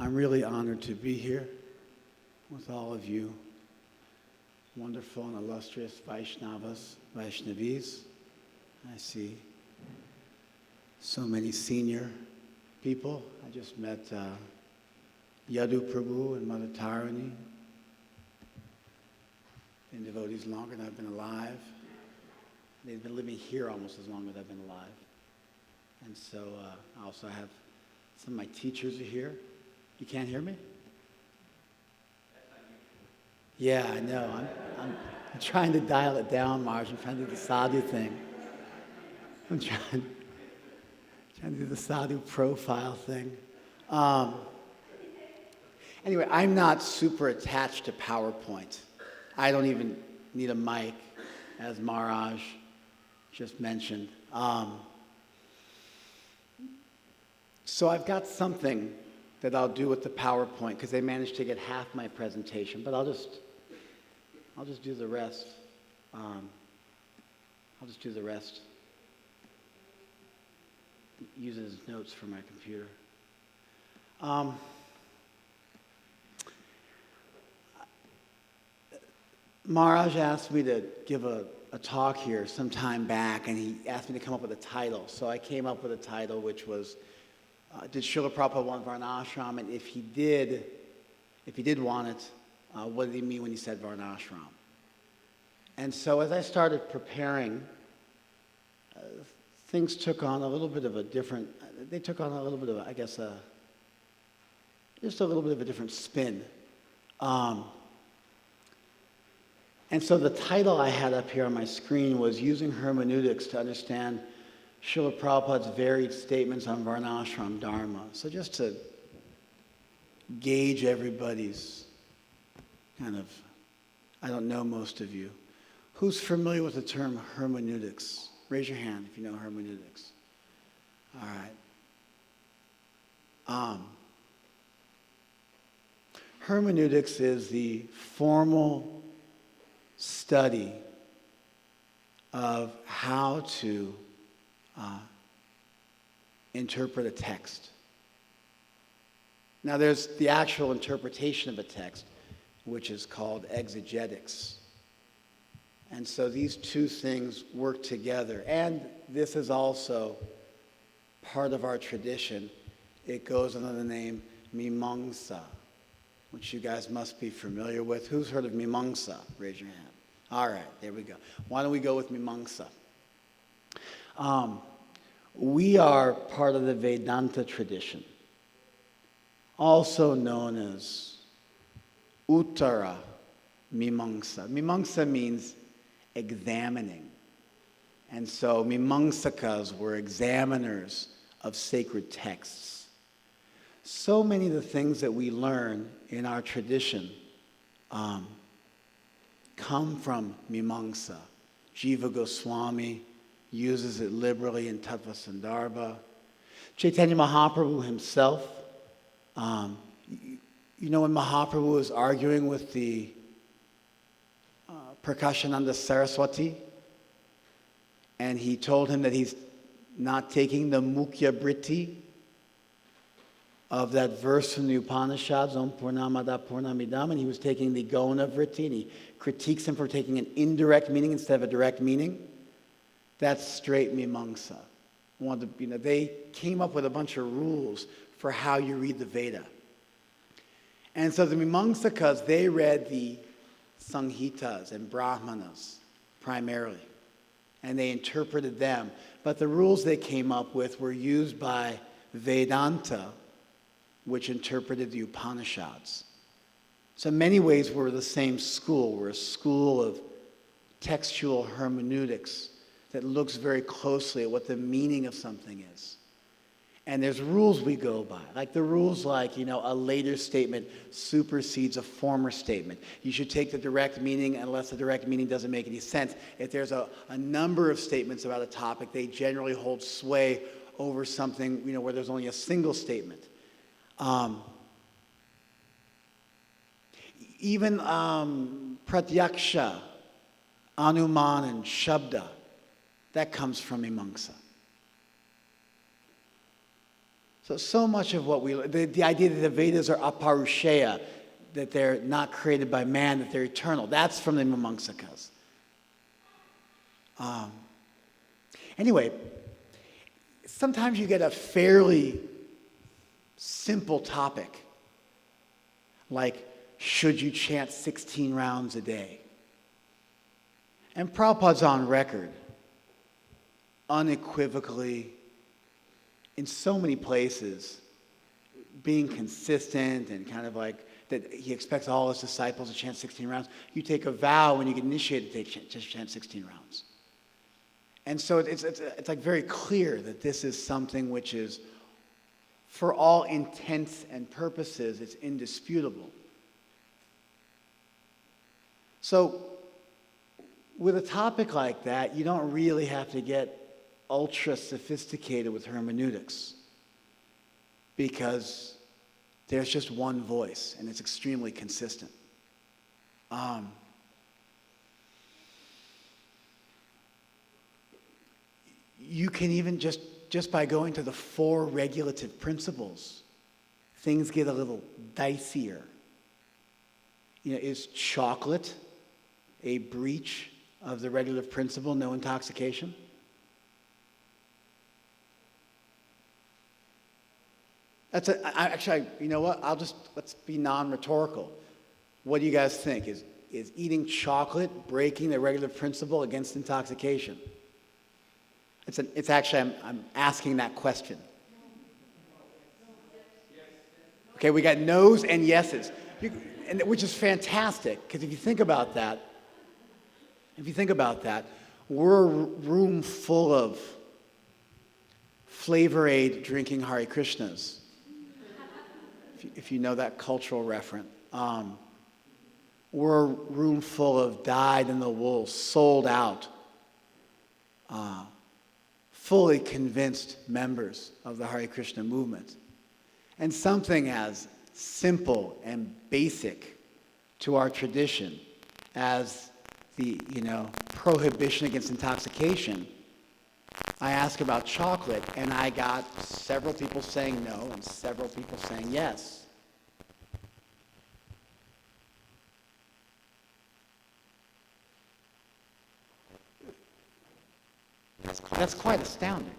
I'm really honored to be here with all of you wonderful and illustrious Vaishnavis. I see so many senior people. I just met Yadu Prabhu and Mother Tarani. Been devotees longer than I've been alive. They've been living here almost as long as I've been alive. And so I also have some of my teachers are here. You can't hear me? Yeah, I know. I'm trying to dial it down, Marge. I'm trying to do the sadhu thing. I'm trying to do the sadhu profile thing. Anyway, I'm not super attached to PowerPoint. I don't even need a mic, as Maharaj just mentioned. So I've got something that I'll do with the PowerPoint because they managed to get half my presentation, but I'll just do the rest. I'll just do the rest. Use it as notes for my computer. Maharaj asked me to give a talk here some time back, and he asked me to come up with a title. So I came up with a title which was, did Srila Prabhupada want Varnasrama? And if he did want it, what did he mean when he said Varnasrama? And so as I started preparing, things took on a little bit of a different, just a little bit of a different spin. And so the title I had up here on my screen was Using Hermeneutics to Understand Srila Prabhupada's Varied Statements on Varnashram Dharma. So just to gauge everybody's kind of, I don't know most of you. Who's familiar with the term hermeneutics? Raise your hand if you know hermeneutics. All right. Hermeneutics is the formal study of how to interpret a text. Now there's the actual interpretation of a text, which is called exegetics. And so these two things work together. And this is also part of our tradition. It goes under the name Mimamsa, which you guys must be familiar with. Who's heard of Mimamsa? Raise your hand. All right, there we go. Why don't we go with Mimamsa? We are part of the Vedanta tradition, also known as Uttara Mimamsa. Mimamsa means examining. And so Mimamsakas were examiners of sacred texts. So many of the things that we learn in our tradition come from Mimamsa. Jiva Goswami uses it liberally in Tattva Sandarbha. Chaitanya Mahaprabhu himself, you know when Mahaprabhu was arguing with the Prakashananda Saraswati, and he told him that he's not taking the Mukhya Britti of that verse from the Upanishads, Om Purnamada Purnamidam, and he was taking the Gona Vritti, and he critiques him for taking an indirect meaning instead of a direct meaning. That's straight Mimamsa. They came up with a bunch of rules for how you read the Veda. And so the Mimamsakas, they read the Samhitas and Brahmanas primarily, and they interpreted them. But the rules they came up with were used by Vedanta, which interpreted the Upanishads. So in many ways, we're the same school. We're a school of textual hermeneutics that looks very closely at what the meaning of something is. And there's rules we go by, like the rules like, a later statement supersedes a former statement. You should take the direct meaning unless the direct meaning doesn't make any sense. If there's a number of statements about a topic, they generally hold sway over something, where there's only a single statement. Even pratyaksha, anuman, and shabda, that comes from Mimamsa. So much of what the idea that the Vedas are aparusheya, that they're not created by man, that they're eternal, that's from the Mimamsakas. Anyway, sometimes you get a fairly simple topic, like, should you chant 16 rounds a day? And Prabhupada's on record, unequivocally, in so many places, being consistent and kind of like, that he expects all his disciples to chant 16 rounds. You take a vow when you get initiated to chant 16 rounds. And so it's like very clear that this is something which is, for all intents and purposes, it's indisputable. So with a topic like that, you don't really have to get ultra sophisticated with hermeneutics, because there's just one voice and it's extremely consistent. You can even just by going to the 4 regulative principles, things get a little dicier. Is chocolate a breach of the regulative principle, no intoxication? Actually, you know what? Let's be non-rhetorical. What do you guys think? Is eating chocolate breaking the regulative principle against intoxication? It's actually, I'm asking that question. Okay, we got no's and yeses, which is fantastic, because if you think about that, we're a room full of Flavor Aid drinking Hare Krishnas, if you know that cultural reference. We're a room full of dyed-in-the-wool, sold out, fully convinced members of the Hare Krishna movement. And something as simple and basic to our tradition as the prohibition against intoxication, I asked about chocolate, and I got several people saying no and several people saying yes. That's quite astounding.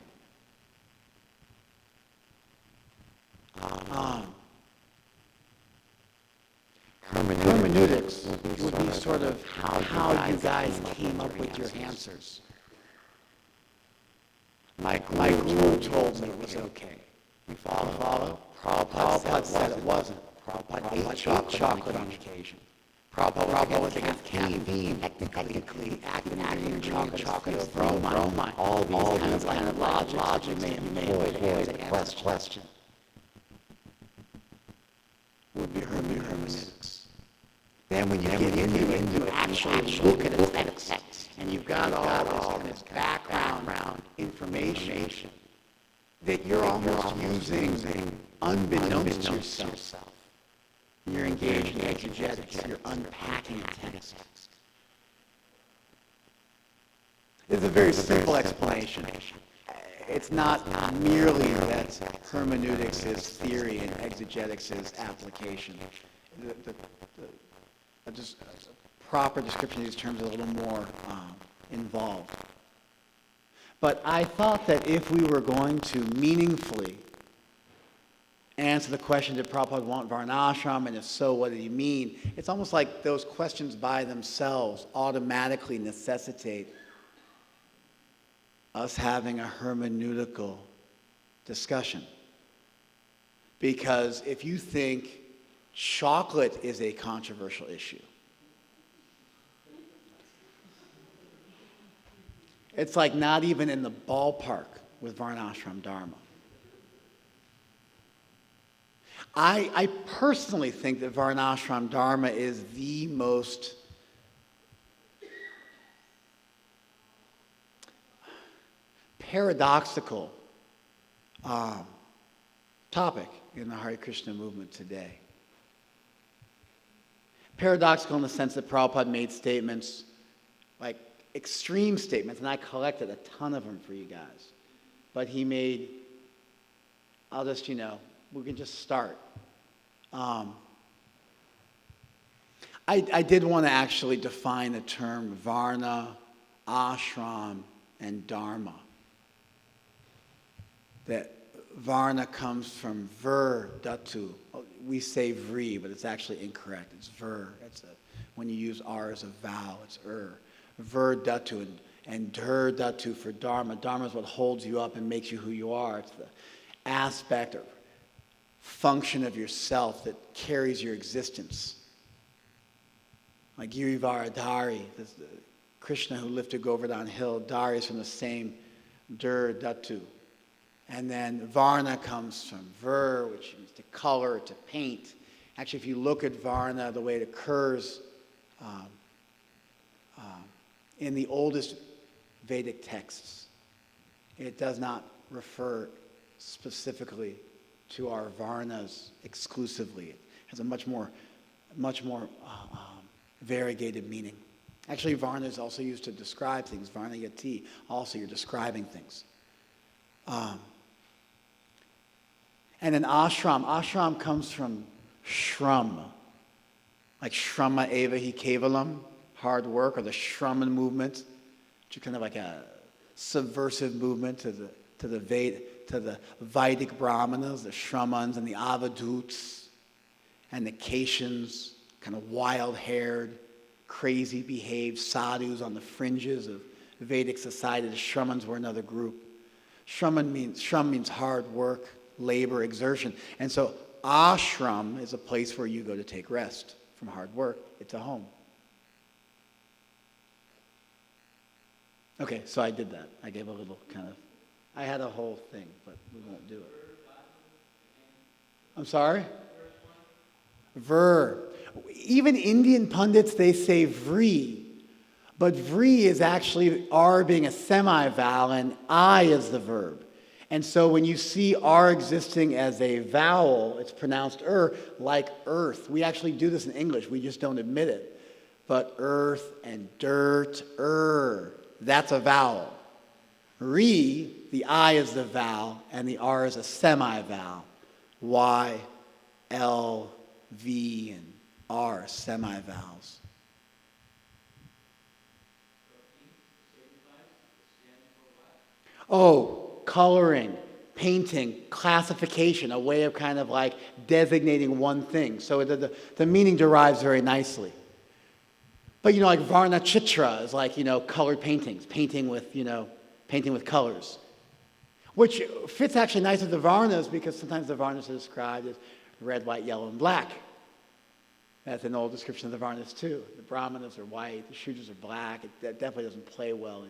Hermeneutics would be sort of how you guys came up with your answers. My guru told me it was okay. You follow? Prabhupada said it wasn't. Prabhupada ate chocolate on occasion. Prabhupada was against caffeine, technically acting chocolate of bromine. All these kind of logic may employ to answer the question. Would be hermeneutics. Then when you get into actually look at a text, and you've got all this background information that you're almost using unbeknownst to yourself. You're engaged in exegetics. You're unpacking a text. It's a very simple explanation. It's not merely that hermeneutics is theory and exegetics is application. Just a proper description of these terms is a little more involved. But I thought that if we were going to meaningfully answer the question, did Prabhupada want Varnasrama, and if so, what did he mean? It's almost like those questions by themselves automatically necessitate us having a hermeneutical discussion. Because if you think chocolate is a controversial issue, it's like not even in the ballpark with Varnashram Dharma. I personally think that Varnashram Dharma is the most paradoxical topic in the Hare Krishna movement today. Paradoxical in the sense that Prabhupada made statements, like extreme statements, and I collected a ton of them for you guys. But he made I'll just, we can just start. I did want to actually define the term Varna, Ashram, and Dharma. That Varna comes from Ver, Datu. We say Vri, but it's actually incorrect. It's Ver. When you use R as a vowel, it's Ver, Datu, and Dur, Datu for Dharma. Dharma is what holds you up and makes you who you are. It's the aspect or function of yourself that carries your existence. Like Girivara Dari, Krishna who lifted Govardhan Hill, Dari is from the same Dur, Datu. And then Varna comes from Ver, which means to color, to paint. Actually, if you look at Varna, the way it occurs in the oldest Vedic texts, it does not refer specifically to our Varnas exclusively. It has a much more variegated meaning. Actually, Varna is also used to describe things. Varna Yati, also you're describing things. And then ashram. Ashram comes from shram. Like shrama eva hi kevalam, hard work, or the shraman movement, which is kind of like a subversive movement to the Vedic Brahmanas, the Shramans and the Avaduts and the Kaishans, kind of wild-haired, crazy behaved sadhus on the fringes of Vedic society. The Shramans were another group. Shram means hard work, labor, exertion. And so ashram is a place where you go to take rest from hard work. It's a home. Okay, so I did that. I gave a little I had a whole thing, but we won't do it. I'm sorry? Ver. Even Indian pundits, they say vri. But vri is actually R being a semi-vowel and I is the verb. And so when you see R existing as a vowel, it's pronounced like earth. We actually do this in English. We just don't admit it. But earth and dirt, that's a vowel. Re, the I is the vowel, and the R is a semi-vowel. Y, L, V, and R, semi-vowels. Oh, coloring, painting, classification, a way of kind of like designating one thing. So the meaning derives very nicely. But like Varna Chitra is like, colored paintings, painting with colors. Which fits actually nice with the Varnas because sometimes the Varnas are described as red, white, yellow, and black. That's an old description of the Varnas too. The Brahmanas are white, the Shudras are black. That definitely doesn't play well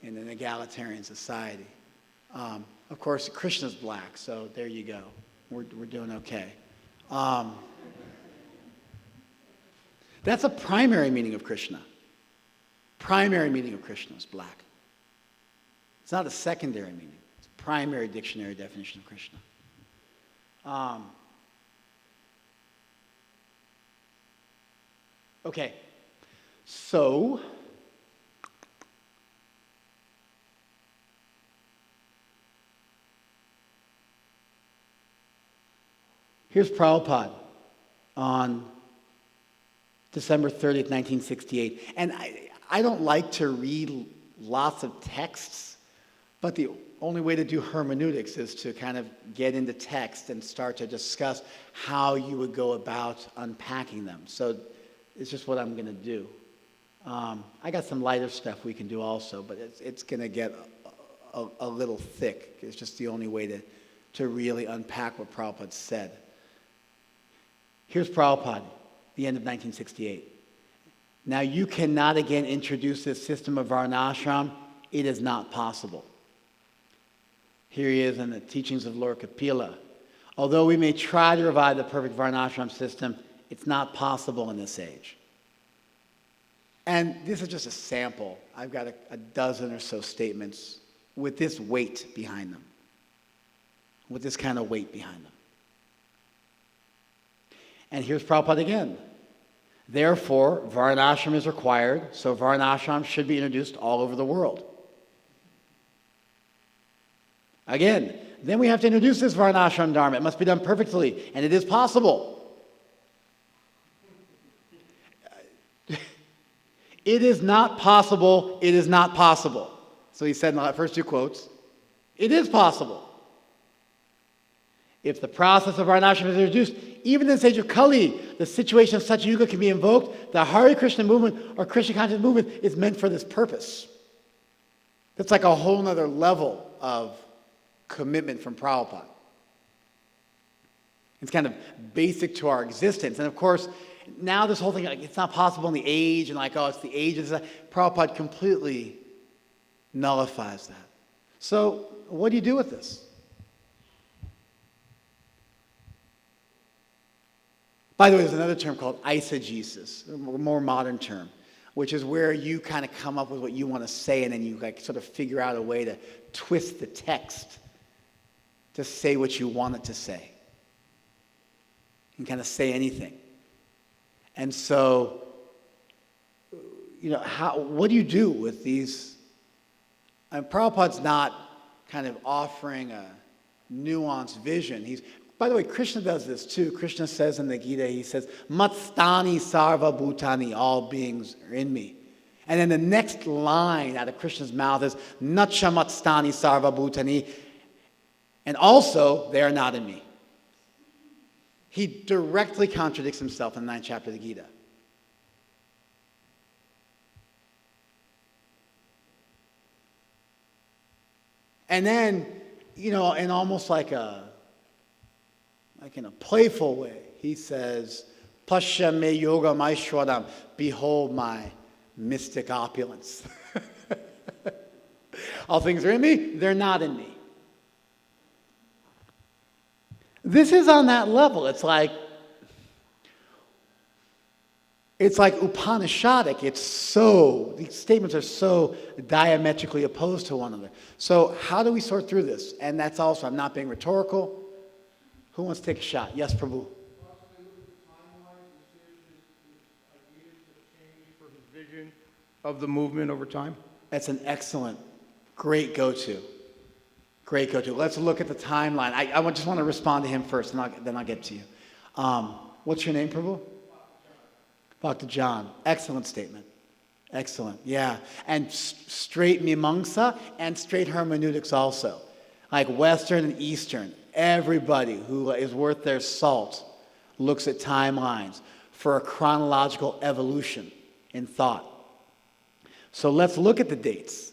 in an egalitarian society. Of course, Krishna's black, so there you go. We're doing okay. That's a primary meaning of Krishna. Primary meaning of Krishna is black. It's not a secondary meaning. It's a primary dictionary definition of Krishna. Okay, so here's Prabhupada on December 30th, 1968. And I don't like to read lots of texts, but the only way to do hermeneutics is to kind of get into text and start to discuss how you would go about unpacking them. So it's just what I'm going to do. I got some lighter stuff we can do also, but it's going to get a little thick. It's just the only way to really unpack what Prabhupada said. Here's Prabhupada, the end of 1968. Now you cannot again introduce this system of Varnashram. It is not possible. Here he is in the teachings of Lord Kapila. Although we may try to revive the perfect Varnashram system, it's not possible in this age. And this is just a sample. I've got a dozen or so statements with this weight behind them. With this kind of weight behind them. And here's Prabhupada again. Therefore, Varnashram is required, so Varnashram should be introduced all over the world. Again, then we have to introduce this Varnashram Dharma. It must be done perfectly, and it is possible. It is not possible, it is not possible. So he said in the first two quotes, it is possible. If the process of Varnashram is introduced, even in the stage of Kali, the situation of such yuga can be invoked. The Hare Krishna movement or Krishna consciousness movement is meant for this purpose. That's like a whole other level of commitment from Prabhupada. It's kind of basic to our existence. And of course, now this whole thing, like, it's not possible in the age, and like, oh, it's the age. Prabhupada completely nullifies that. So what do you do with this? By the way, there's another term called eisegesis, a more modern term, which is where you kind of come up with what you want to say, and then you like sort of figure out a way to twist the text to say what you want it to say. You can kind of say anything. And so, what do you do with these? And Prabhupada's not kind of offering a nuanced vision. By the way, Krishna does this too. Krishna says in the Gita, he says, Matstani sarva bhutani, all beings are in me. And then the next line out of Krishna's mouth is, Nacha matstani sarva bhutani, and also they are not in me. He directly contradicts himself in the 9th chapter of the Gita. And then, in almost like in a playful way, he says, Pasha me yoga maishwaram, behold my mystic opulence. All things are in me, they're not in me. This is on that level. It's like Upanishadic. These statements are so diametrically opposed to one another. So how do we sort through this? And that's also, I'm not being rhetorical. Who wants to take a shot? Yes, Prabhu. For his vision of the movement over time? That's an excellent, great go-to. Great go-to. Let's look at the timeline. I just want to respond to him first, and then I'll get to you. What's your name, Prabhu? Dr. John. Excellent statement. Excellent. Yeah. And straight mimamsa and straight hermeneutics also. Like Western and Eastern. Everybody who is worth their salt looks at timelines for a chronological evolution in thought. So let's look at the dates.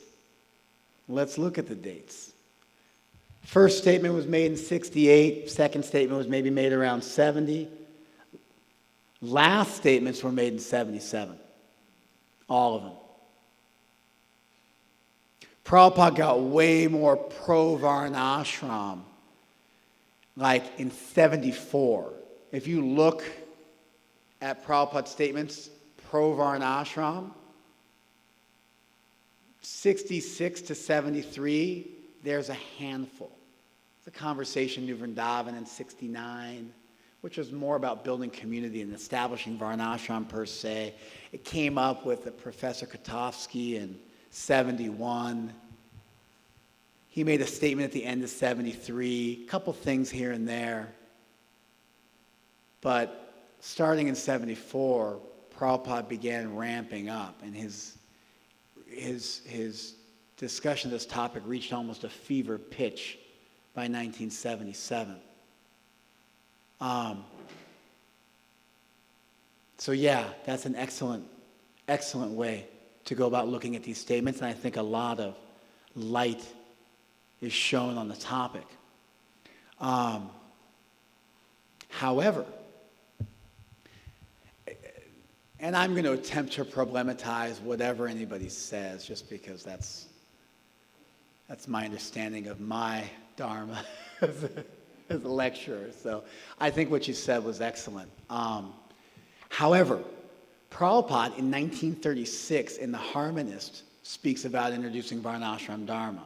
First statement was made in 68. Second statement was maybe made around 70. Last statements were made in 77. All of them. Prabhupada got way more pro-Varnashram, like in 74. If you look at Prabhupada's statements, pro-Varnashram, 66 to 73, there's a handful. The conversation New Vrindavan in 69, which was more about building community and establishing Varnashram per se. It came up with Professor Kotovsky in 71. He made a statement at the end of 73, a couple things here and there. But starting in 74, Prabhupada began ramping up, and his discussion of this topic reached almost a fever pitch by 1977. So yeah, that's an excellent way to go about looking at these statements, and I think a lot of light is shown on the topic. However, and I'm going to attempt to problematize whatever anybody says, just because that's my understanding of my Dharma as a lecturer. So I think what you said was excellent. However, Prabhupada in 1936 in The Harmonist speaks about introducing Varnashram Dharma.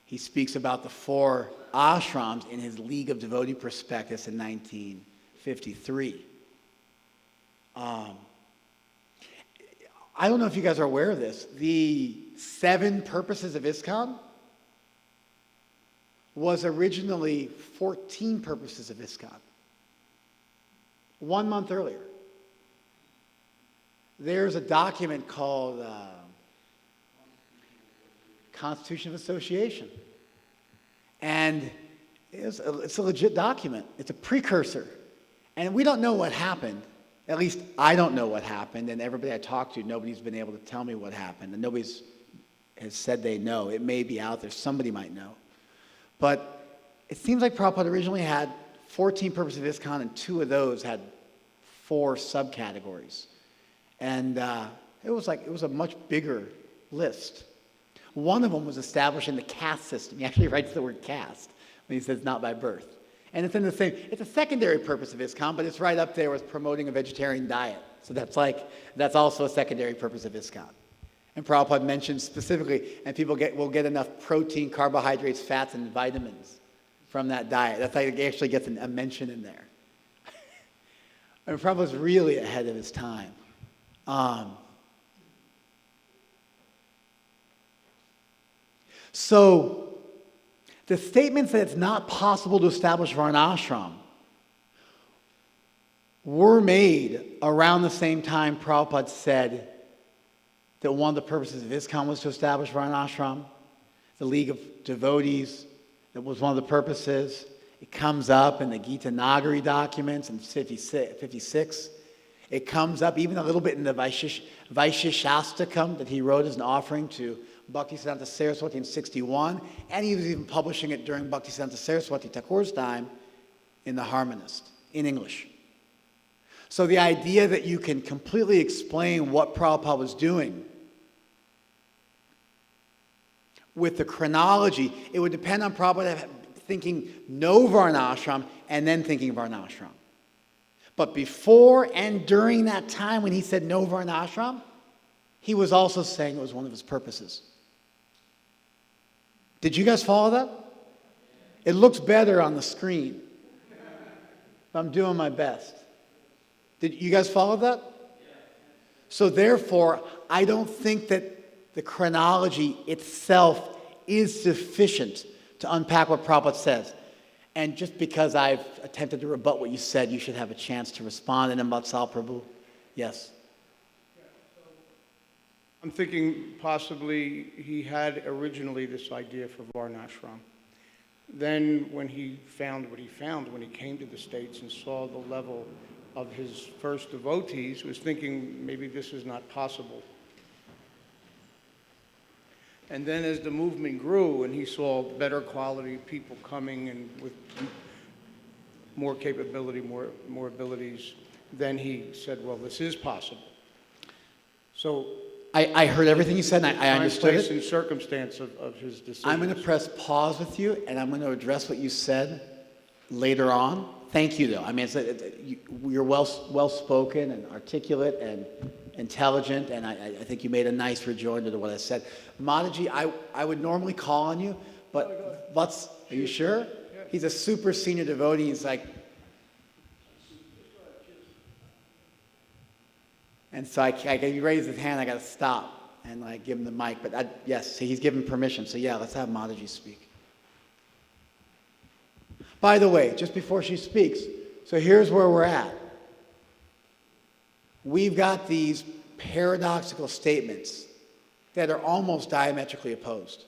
He speaks about the 4 ashrams in his League of Devotee Prospectus in 1953. I don't know if you guys are aware of this. The 7 purposes of ISKCON was originally 14 purposes of ISKCON. 1 month earlier. There's a document called Constitution of Association. And it's a legit document. It's a precursor. And we don't know what happened. At least I don't know what happened. And everybody I talked to, nobody's been able to tell me what happened. And nobody has said they know. It may be out there. Somebody might know. But it seems like Prabhupada originally had 14 purposes of ISKCON, and 2 of those had 4 subcategories. And it was a much bigger list. One of them was establishing the caste system. He actually writes the word caste when he says not by birth. And it's in the same, it's a secondary purpose of ISKCON, but it's right up there with promoting a vegetarian diet. So that's also a secondary purpose of ISKCON. And Prabhupada mentions specifically, and people will get enough protein, carbohydrates, fats, and vitamins from that diet. That's like it actually gets a mention in there. I mean, Prabhupada's really ahead of his time. So the statements that it's not possible to establish Varnashram were made around the same time Prabhupada said that one of the purposes of ISKCON was to establish Varnashram. The League of Devotees, that was one of the purposes. It comes up in the Gita Nagari documents in 56. It comes up even a little bit in the Vaishishastakam that he wrote as an offering to Bhaktisiddhanta Saraswati in 61, and he was even publishing it during Bhaktisiddhanta Saraswati Thakur's time in the Harmonist, in English. So the idea that you can completely explain what Prabhupada was doing with the chronology, it would depend on Prabhupada thinking no Varnashram and then thinking Varnashram. But before and during that time when he said no Varnashram, he was also saying it was one of his purposes. Did you guys follow that? It looks better on the screen. I'm doing my best. Did you guys follow that? So therefore, I don't think that the chronology itself is sufficient to unpack what Prabhupada says. And just because I've attempted to rebut what you said, you should have a chance to respond. And about Srila Prabhu, yes. I'm thinking possibly he had originally this idea for Varnashram. Then when he found what he found, when he came to the States and saw the level of his first devotees, was thinking maybe this is not possible. And then as the movement grew and he saw better quality people coming and with more capability, more abilities, then he said, well, this is possible. So I heard everything you said, and I understood place it. and circumstance of his decision. I'm going to press pause with you, and I'm going to address what you said later on. Thank you, though. I mean, you're well-spoken and articulate and intelligent, and I think you made a nice rejoinder to what I said. Mataji, I would normally call on you, but are you sure? Yeah. He's a super senior devotee. He's like, and so he raised his hand, I got to stop and give him the mic. But yes, he's given permission. So yeah, let's have Mataji speak. By the way, just before she speaks, so here's where we're at. We've got these paradoxical statements that are almost diametrically opposed.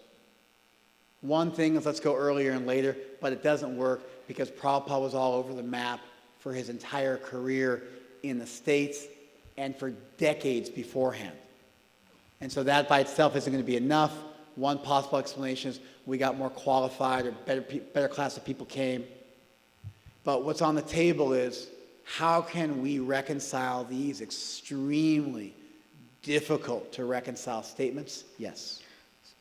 One thing is let's go earlier and later, but it doesn't work because Prabhupada was all over the map for his entire career in the States and for decades beforehand. And so that by itself isn't going to be enough. One possible explanation is we got more qualified or better class of people came. But what's on the table is how can we reconcile these extremely difficult to reconcile statements? Yes.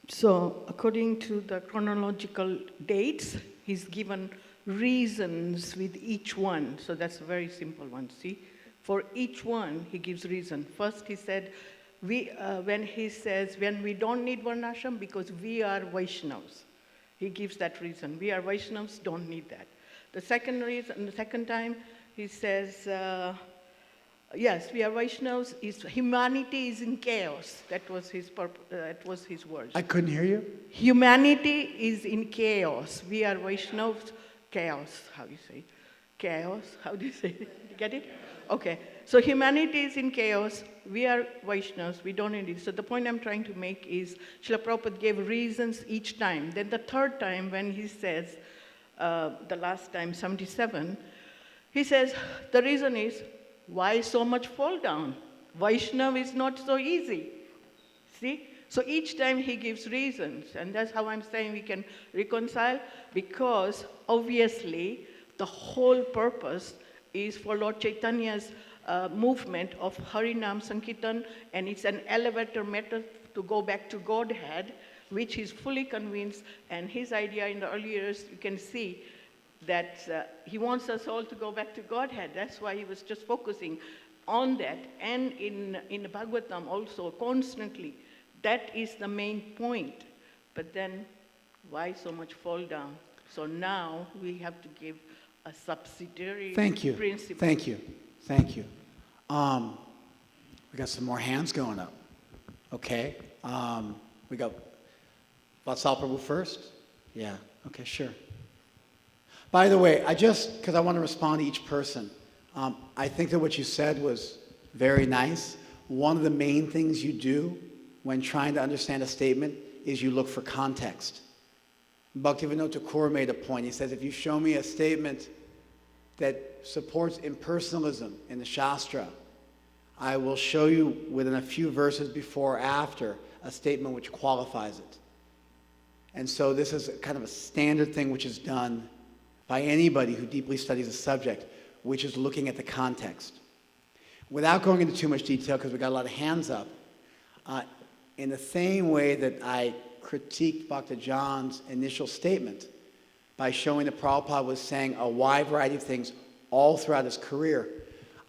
So according to the chronological dates, he's given reasons with each one. So that's a very simple one, see? For each one, he gives reason. First, he said, when we don't need Varnashram because we are Vaishnavas. He gives that reason. We are Vaishnavas, don't need that. The second reason, the second time, he says, Yes, we are Vaishnavas. Humanity is in chaos. That was his that was his words. I couldn't hear you. Humanity is in chaos. We are Vaishnavas. Chaos. How do you say? Chaos. How do you say it? You get it? Okay. So humanity is in chaos. We are Vaishnavas. We don't need it. So the point I'm trying to make is Srila Prabhupada gave reasons each time. Then the third time when he says, the last time, 77, he says, the reason is, why so much fall down? Vaishnava is not so easy. See? So each time he gives reasons, and that's how I'm saying we can reconcile, because obviously the whole purpose is for Lord Chaitanya's movement of Harinam Sankirtan, and it's an elevator method to go back to Godhead, which he's fully convinced, and his idea in the early years, you can see that he wants us all to go back to Godhead. That's why he was just focusing on that. And in Bhagavatam also, constantly, that is the main point. But then, why so much fall down? So now we have to give a subsidiary principle. Thank you. Thank you. We got some more hands going up. Okay. We got Vatsal Prabhu first? Yeah. Okay, sure. By the way, because I want to respond to each person, I think that what you said was very nice. One of the main things you do when trying to understand a statement is you look for context. Bhaktivinoda Thakur made a point. He says, if you show me a statement that supports impersonalism in the Shastra, I will show you within a few verses before or after a statement which qualifies it. And so this is kind of a standard thing which is done by anybody who deeply studies a subject, which is looking at the context. Without going into too much detail, because we got a lot of hands up, in the same way that I critiqued Bhakta John's initial statement by showing that Prabhupada was saying a wide variety of things all throughout his career,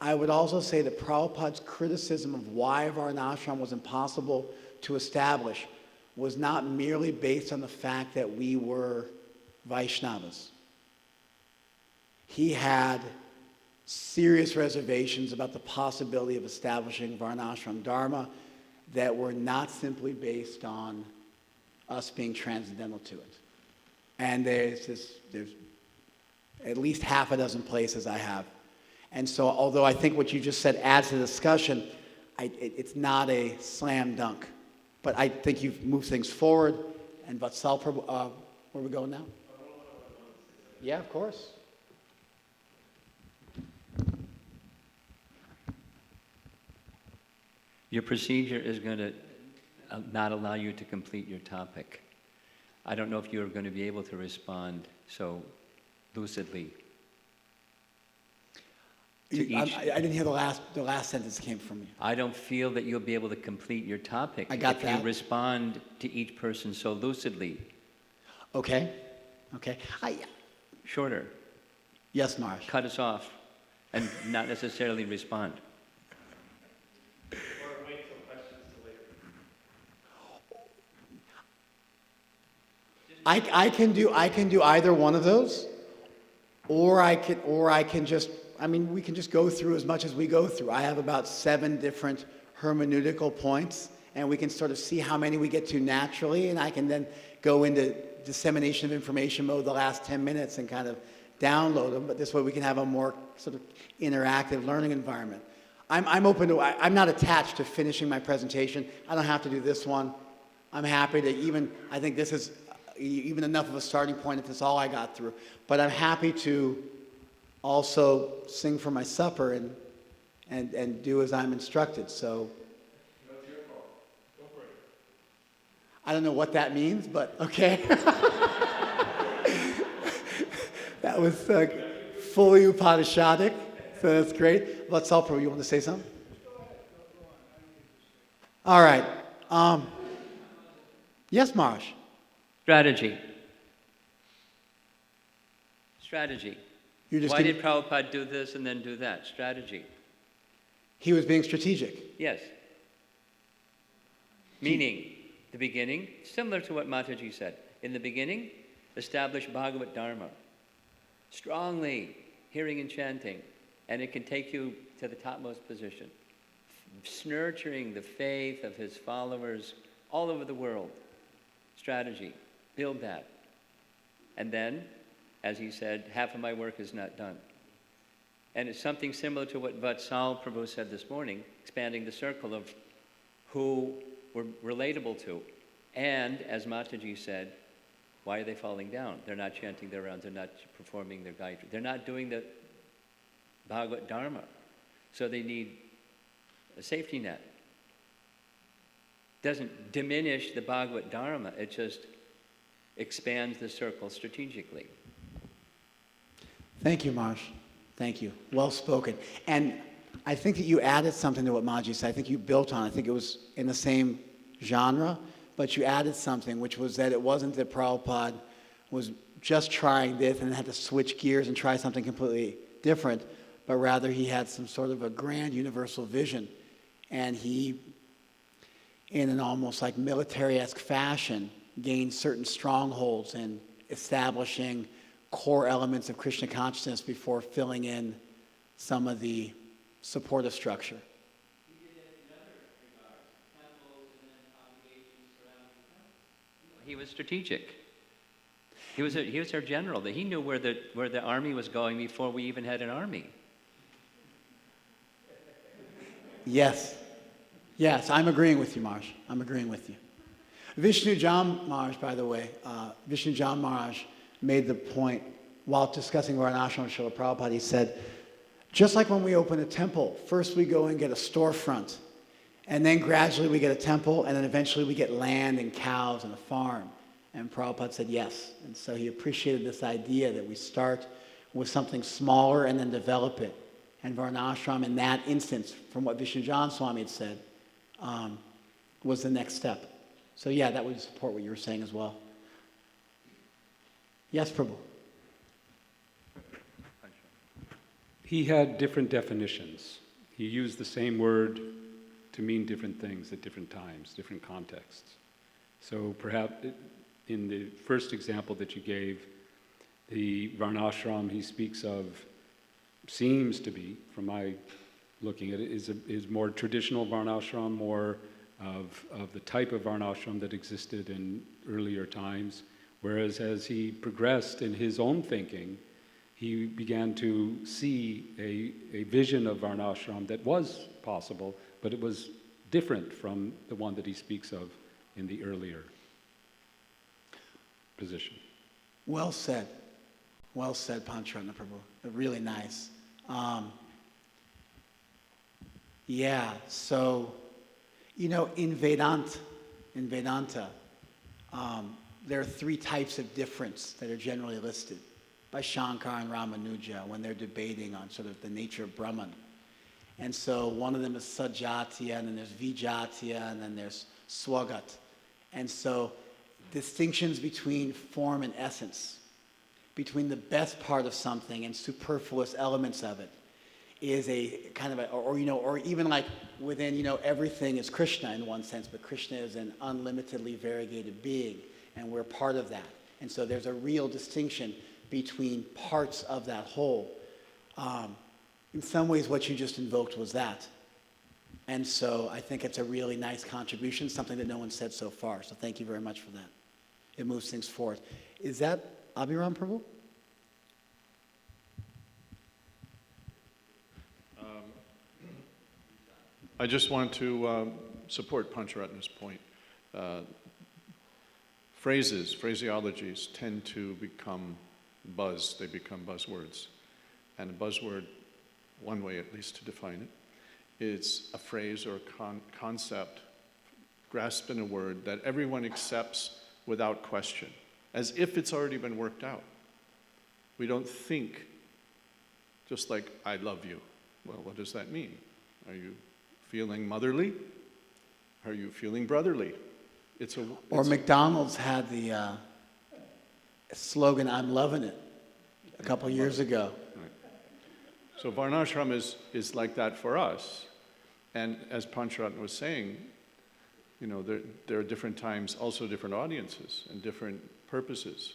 I would also say that Prabhupada's criticism of why Varnasrama was impossible to establish was not merely based on the fact that we were Vaishnavas. He had serious reservations about the possibility of establishing Varnashram Dharma that were not simply based on us being transcendental to it. And there's at least half a dozen places I have. And so although I think what you just said adds to the discussion, it's not a slam dunk. But I think you've moved things forward. And Vatsal Prabhu, where are we going now? Yeah, of course. Your procedure is going to not allow you to complete your topic. I don't know if you're going to be able to respond so lucidly. I didn't hear the last sentence came from you. I don't feel that you'll be able to complete your topic if you respond to each person so lucidly. Okay. Shorter. Yes, Marsh. Cut us off and not necessarily respond. I can do either one of those, or I can just, we can just go through as much as we go through. I have about 7 different hermeneutical points, and we can sort of see how many we get to naturally, and I can then go into dissemination of information mode the last 10 minutes and kind of download them, but this way we can have a more sort of interactive learning environment. I'm open to, I'm not attached to finishing my presentation. I don't have to do this one. I'm happy to I think this is even enough of a starting point if that's all I got through. But I'm happy to also sing for my supper and do as I'm instructed. So That's your fault. Go for it. I don't know what that means, but okay. That was fully Upanishadic, so that's great. Vatsal Prabhu, you want to say something? All right. Yes, Marsh. Strategy. Why did Prabhupada do this and then do that? Strategy. He was being strategic. Yes. Meaning, the beginning, similar to what Mataji said. In the beginning, establish Bhagavad Dharma. Strongly, hearing and chanting. and it can take you to the topmost position. Nurturing the faith of his followers all over the world. Strategy, build that. And then, as he said, half of my work is not done. And it's something similar to what Vatsal Prabhu said this morning, expanding the circle of who we're relatable to. And, as Mataji said, why are they falling down? They're not chanting their rounds, they're not performing their Gayatri. They're not doing the Bhagavad Dharma. So they need a safety net. Doesn't diminish the Bhagavad Dharma, it just expands the circle strategically. Thank you, Marsh. Thank you. Well spoken. And I think that you added something to what Maji said. I think you built on it. I think it was in the same genre, but you added something, which was that it wasn't that Prabhupada was just trying this and had to switch gears and try something completely different, but rather he had some sort of a grand universal vision. And he, in an almost like military-esque fashion, gained certain strongholds in establishing core elements of Krishna consciousness before filling in some of the supportive structure. He did it in other regards, temples and then congregations surrounding the temple. He was strategic. He was our general. He knew where the army was going before we even had an army. Yes. Yes, I'm agreeing with you, Marsh. I'm agreeing with you. Vishnu Jam Maharaj, by the way, Vishnu Jam Maharaj made the point while discussing Varnasrama with Srila Prabhupada. He said, just like when we open a temple, first we go and get a storefront, and then gradually we get a temple, and then eventually we get land and cows and a farm. And Prabhupada said yes. And so he appreciated this idea that we start with something smaller and then develop it. And Varnashram, in that instance, from what Vishnu Jan Swami had said, was the next step. So yeah, that would support what you were saying as well. Yes, Prabhu. He had different definitions. He used the same word to mean different things at different times, different contexts. So perhaps in the first example that you gave, the Varnashram he speaks of seems to be, from my looking at it, is more traditional Varnashram, more of the type of Varnashram that existed in earlier times. Whereas as he progressed in his own thinking, he began to see a vision of Varnashram that was possible, but it was different from the one that he speaks of in the earlier position. Well said. Well said, Pancharatna Prabhu. Really nice. Yeah, so, in Vedanta, there are three types of difference that are generally listed by Shankar and Ramanuja when they're debating on sort of the nature of Brahman. And so one of them is Sajatiya, and then there's Vijatiya, and then there's Swagat. And so distinctions between form and essence, between the best part of something and superfluous elements of it, is a kind of or even like within, everything is Krishna in one sense, but Krishna is an unlimitedly variegated being, and we're part of that. And so there's a real distinction between parts of that whole. In some ways, what you just invoked was that. And so I think it's a really nice contribution, something that no one said so far. So thank you very much for that. It moves things forward. Is that Abhiram Prabhu? I just want to support Pancharatna's point. Phraseologies tend to become buzz. They become buzzwords. And a buzzword, one way at least to define it, is a phrase or a concept grasped in a word that everyone accepts without question, as if it's already been worked out. We don't think, just like, I love you. Well, what does that mean? Are you feeling motherly? Are you feeling brotherly? Or McDonald's had the slogan, I'm loving it, a couple years ago. Right. So Varnashram is like that for us. And as Pancharatna was saying, there are different times, also different audiences and different purposes.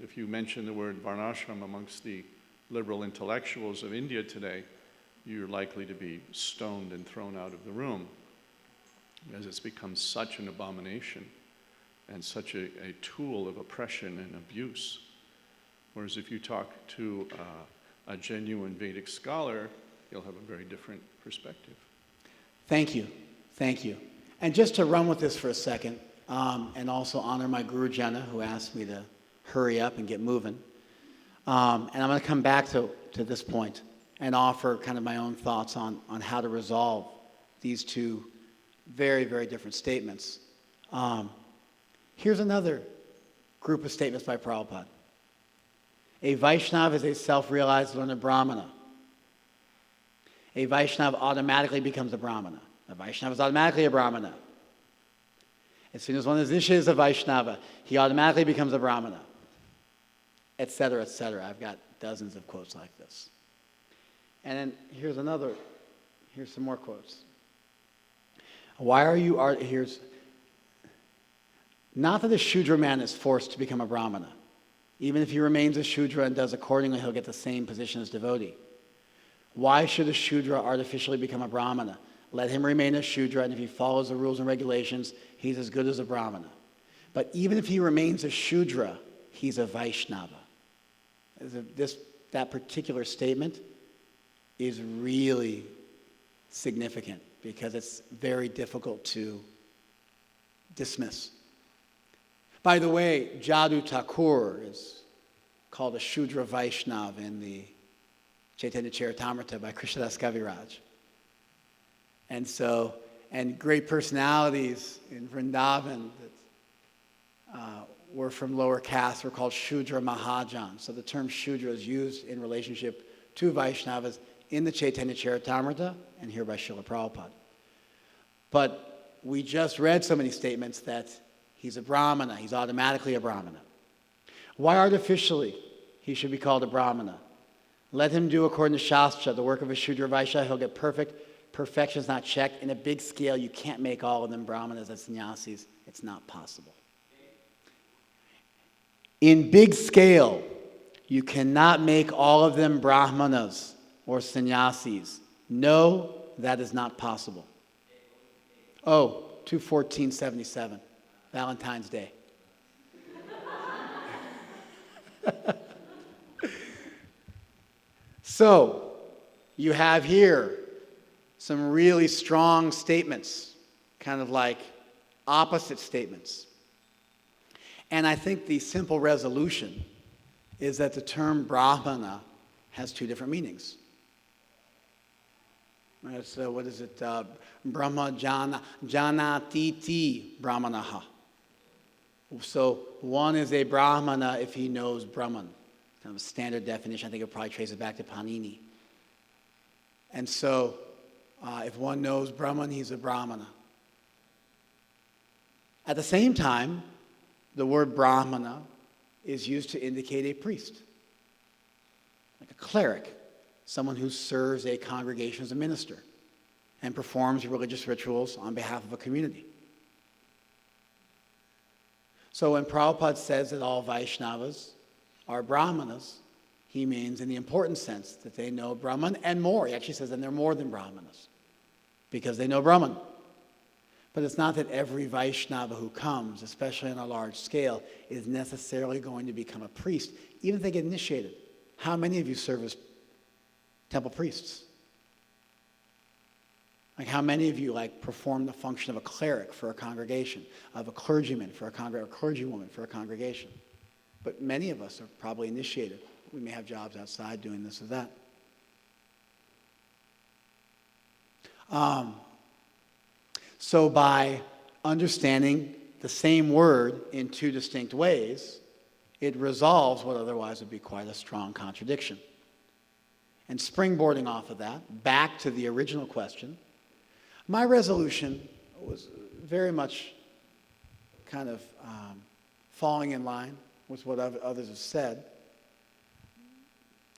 If you mention the word Varnashram amongst the liberal intellectuals of India today, you're likely to be stoned and thrown out of the room, because it's become such an abomination and such a tool of oppression and abuse. Whereas if you talk to a genuine Vedic scholar, you'll have a very different perspective. Thank you. Thank you. And just to run with this for a second, and also honor my Guru Jana, who asked me to hurry up and get moving. And I'm going to come back to this point and offer kind of my own thoughts on how to resolve these two very, very different statements. Here's another group of statements by Prabhupada. A Vaishnava is a self-realized learned Brahmana. A Vaishnava automatically becomes a Brahmana. A Vaishnava is automatically a Brahmana. As soon as one is a Vaishnava, he automatically becomes a Brahmana, etc., etc. I've got dozens of quotes like this. And then here's some more quotes. Why are you, not that a Shudra man is forced to become a Brahmana. Even if he remains a Shudra and does accordingly, he'll get the same position as devotee. Why should a Shudra artificially become a Brahmana? Let him remain a Shudra, and if he follows the rules and regulations, he's as good as a Brahmana. But even if he remains a Shudra, he's a Vaishnava. That particular statement is really significant because it's very difficult to dismiss. By the way, Jadu Thakur is called a Shudra Vaishnava in the Chaitanya Charitamrita by Krishnadas Kaviraj. And great personalities in Vrindavan that were from lower castes were called Shudra Mahajans. So the term Shudra is used in relationship to Vaishnavas in the Chaitanya Charitamrita and here by Srila Prabhupada. But we just read so many statements that he's a Brahmana, he's automatically a Brahmana. Why artificially he should be called a Brahmana? Let him do according to Shastra, the work of a Shudra Vaishya, he'll get perfect. Perfection's not checked. In a big scale, you can't make all of them Brahmanas and sannyasis. It's not possible. In big scale, you cannot make all of them Brahmanas or sannyasis. No, that is not possible. Oh, 2/14/77, Valentine's Day. So, you have here some really strong statements, kind of like opposite statements. And I think the simple resolution is that the term Brahmana has two different meanings. So what is it? Brahma Janatiti Brahmanaha. So one is a Brahmana if he knows Brahman. Kind of a standard definition. I think it probably traces back to Panini. And so if one knows Brahman, he's a Brahmana. At the same time, the word Brahmana is used to indicate a priest, like a cleric, someone who serves a congregation as a minister and performs religious rituals on behalf of a community. So when Prabhupada says that all Vaishnavas are Brahmanas, he means in the important sense that they know Brahman and more. He actually says that they're more than Brahmanas because they know Brahman. But it's not that every Vaishnava who comes, especially on a large scale, is necessarily going to become a priest, even if they get initiated. How many of you serve as temple priests? Like how many of you perform the function of a cleric for a congregation, of a clergyman for a clergywoman for a congregation? But many of us are probably initiated. We may have jobs outside doing this or that. So by understanding the same word in two distinct ways, it resolves what otherwise would be quite a strong contradiction. And springboarding off of that, back to the original question, my resolution was very much kind of falling in line with what others have said.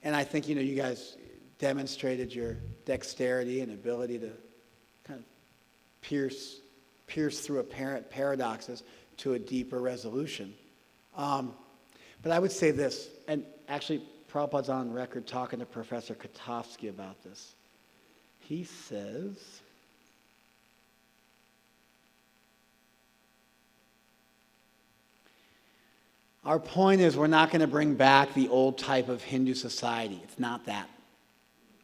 And I think, you guys demonstrated your dexterity and ability to kind of pierce through apparent paradoxes to a deeper resolution. But I would say this, and actually Prabhupada's on record talking to Professor Katofsky about this. He says, our point is we're not going to bring back the old type of Hindu society. It's not that.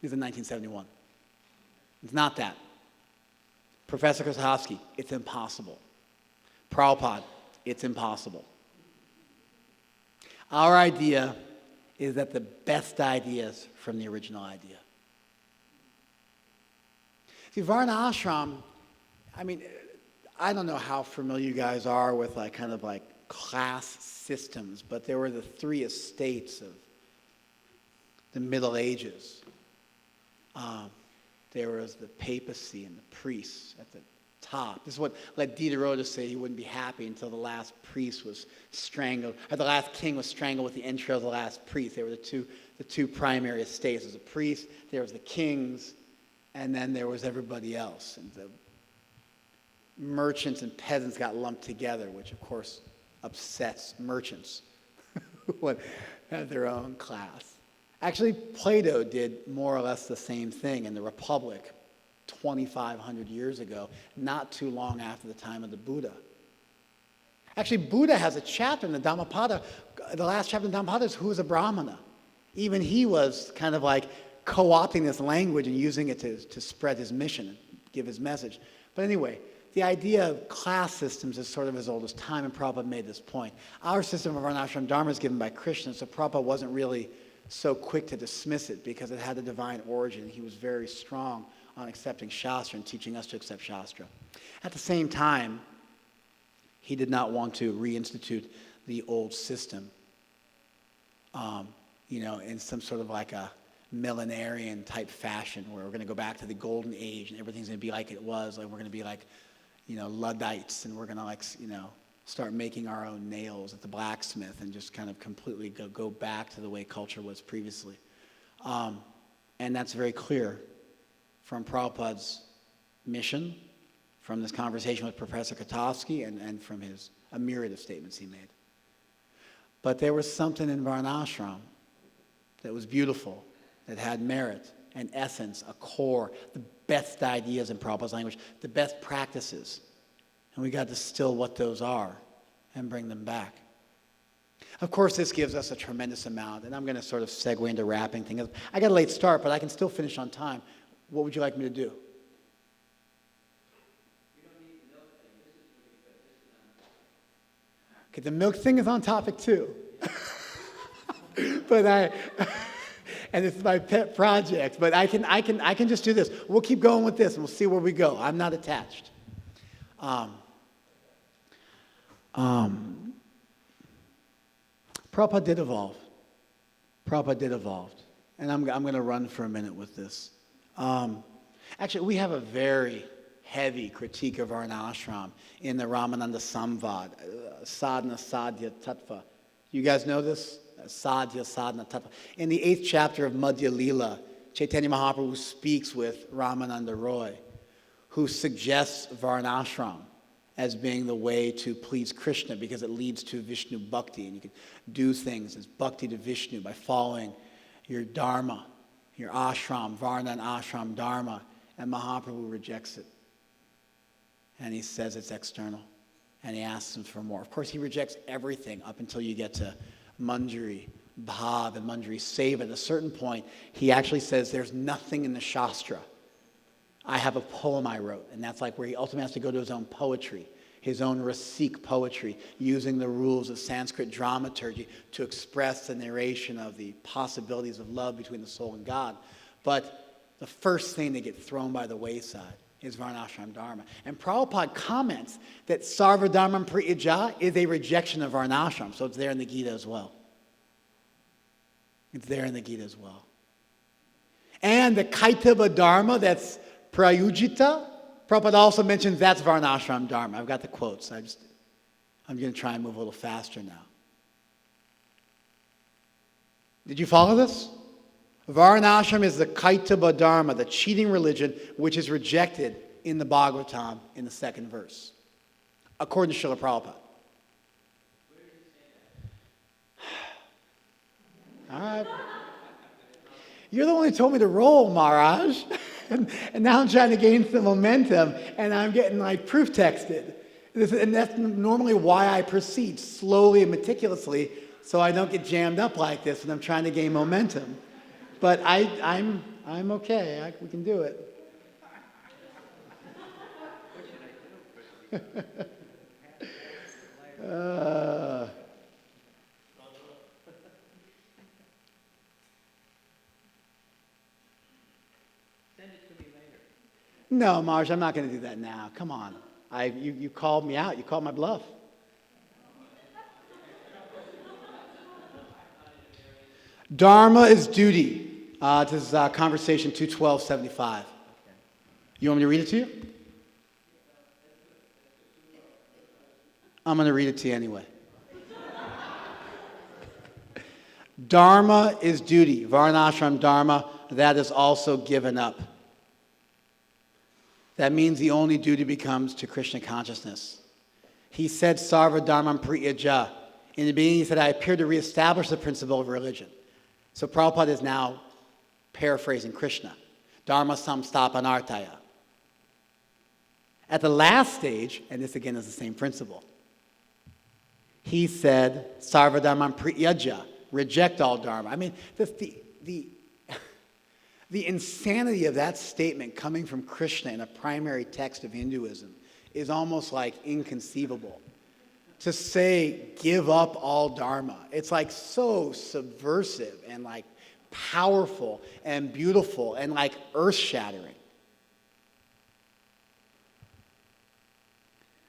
This is in 1971. It's not that. Professor Katofsky, it's impossible. Prabhupada, it's impossible. Our idea is that the best ideas from the original idea. See, Varna Ashram, I mean, I don't know how familiar you guys are with kind of class systems, but there were the three estates of the Middle Ages. There was the papacy and the priests at the top. This is what led Diderot say he wouldn't be happy until the last priest was strangled, or the last king was strangled with the entrails of the last priest. They were the two primary estates. There was the priest, there was the kings, and then there was everybody else. And the merchants and peasants got lumped together, which of course upsets merchants who have their own class. Actually, Plato did more or less the same thing in the Republic 2,500 years ago, not too long after the time of the Buddha. Actually, Buddha has a chapter in the Dhammapada. The last chapter in the Dhammapada is who is a Brahmana. Even he was kind of co-opting this language and using it to spread his mission and give his message. But anyway, the idea of class systems is sort of as old as time, and Prabhupada made this point. Our system of Varnashram Dharma is given by Krishna, so Prabhupada wasn't really so quick to dismiss it because it had a divine origin. He was very strong on accepting Shastra and teaching us to accept Shastra. At the same time, he did not want to reinstitute the old system, in some sort of a millenarian type fashion where we're going to go back to the golden age and everything's going to be like it was. We're going to be Luddites, and we're going to start making our own nails at the blacksmith and just kind of completely go back to the way culture was previously. And that's very clear from Prabhupada's mission, from this conversation with Professor Katofsky, and from a myriad of statements he made. But there was something in Varnashram that was beautiful, that had merit, an essence, a core, the best ideas in Prabhupada's language, the best practices. And we got to distill what those are and bring them back. Of course, this gives us a tremendous amount, and I'm going to sort of segue into wrapping things. I got a late start, but I can still finish on time. What would you like me to do? You don't need the milk thing. This is pretty good. This is on. Okay, the milk thing is on topic too. But and this is my pet project, but I can just do this. We'll keep going with this and we'll see where we go. I'm not attached. Prabhupada did evolve. Prabhupada did evolve. And I'm going to run for a minute with this. Actually, we have a very heavy critique of Varnashram in the Ramananda Samvad, Sadhana Sadhya Tattva. You guys know this? Sadhya Sadhana Tattva. In the 8th chapter of Madhya Lila, Chaitanya Mahaprabhu speaks with Ramananda Roy, who suggests Varnashram as being the way to please Krishna because it leads to Vishnu Bhakti, and you can do things as Bhakti to Vishnu by following your Dharma, your ashram, Varna and ashram Dharma, and Mahaprabhu rejects it. And he says it's external, and he asks him for more. Of course, he rejects everything up until you get to Manjari Bhav and Manjari Seva. At a certain point, he actually says there's nothing in the Shastra. I have a poem I wrote, and that's where he ultimately has to go to his own poetry, his own Rasik poetry, using the rules of Sanskrit dramaturgy to express the narration of the possibilities of love between the soul and God. But the first thing to get thrown by the wayside is Varnashram Dharma. And Prabhupada comments that Sarva Dharmam Priyaja is a rejection of Varnashram, so it's there in the Gita as well. It's there in the Gita as well. And the Kaitava Dharma that's Prayujita, Prabhupada also mentions that's Varnashram Dharma. I've got the quotes. I'm going to try and move a little faster now. Did you follow this? Varnashram is the Kaitava Dharma, the cheating religion, which is rejected in the Bhagavatam in the 2nd verse, according to Srila Prabhupada. All right. You're the one who told me to roll, Maharaj. and now I'm trying to gain some momentum, and I'm getting like proof texted. And that's normally why I proceed slowly and meticulously, so I don't get jammed up like this when I'm trying to gain momentum. But I'm okay. We can do it. No, Marge, I'm not going to do that now. Come on. You called me out. You called my bluff. Dharma is duty. This is Conversation 21275. You want me to read it to you? I'm going to read it to you anyway. Dharma is duty. Varnashram dharma, that is also given up. That means the only duty becomes to Krishna consciousness. He said, Sarva Dharmam Priyaja. In the beginning, he said, I appear to reestablish the principle of religion. So Prabhupada is now paraphrasing Krishna. Dharma samstapanartaya. At the last stage, and this again is the same principle, he said, Sarva Dharmam Priyaja. Reject all dharma. I mean, the insanity of that statement coming from Krishna in a primary text of Hinduism is almost like inconceivable. To say, give up all dharma, it's like so subversive and like powerful and beautiful and like earth-shattering.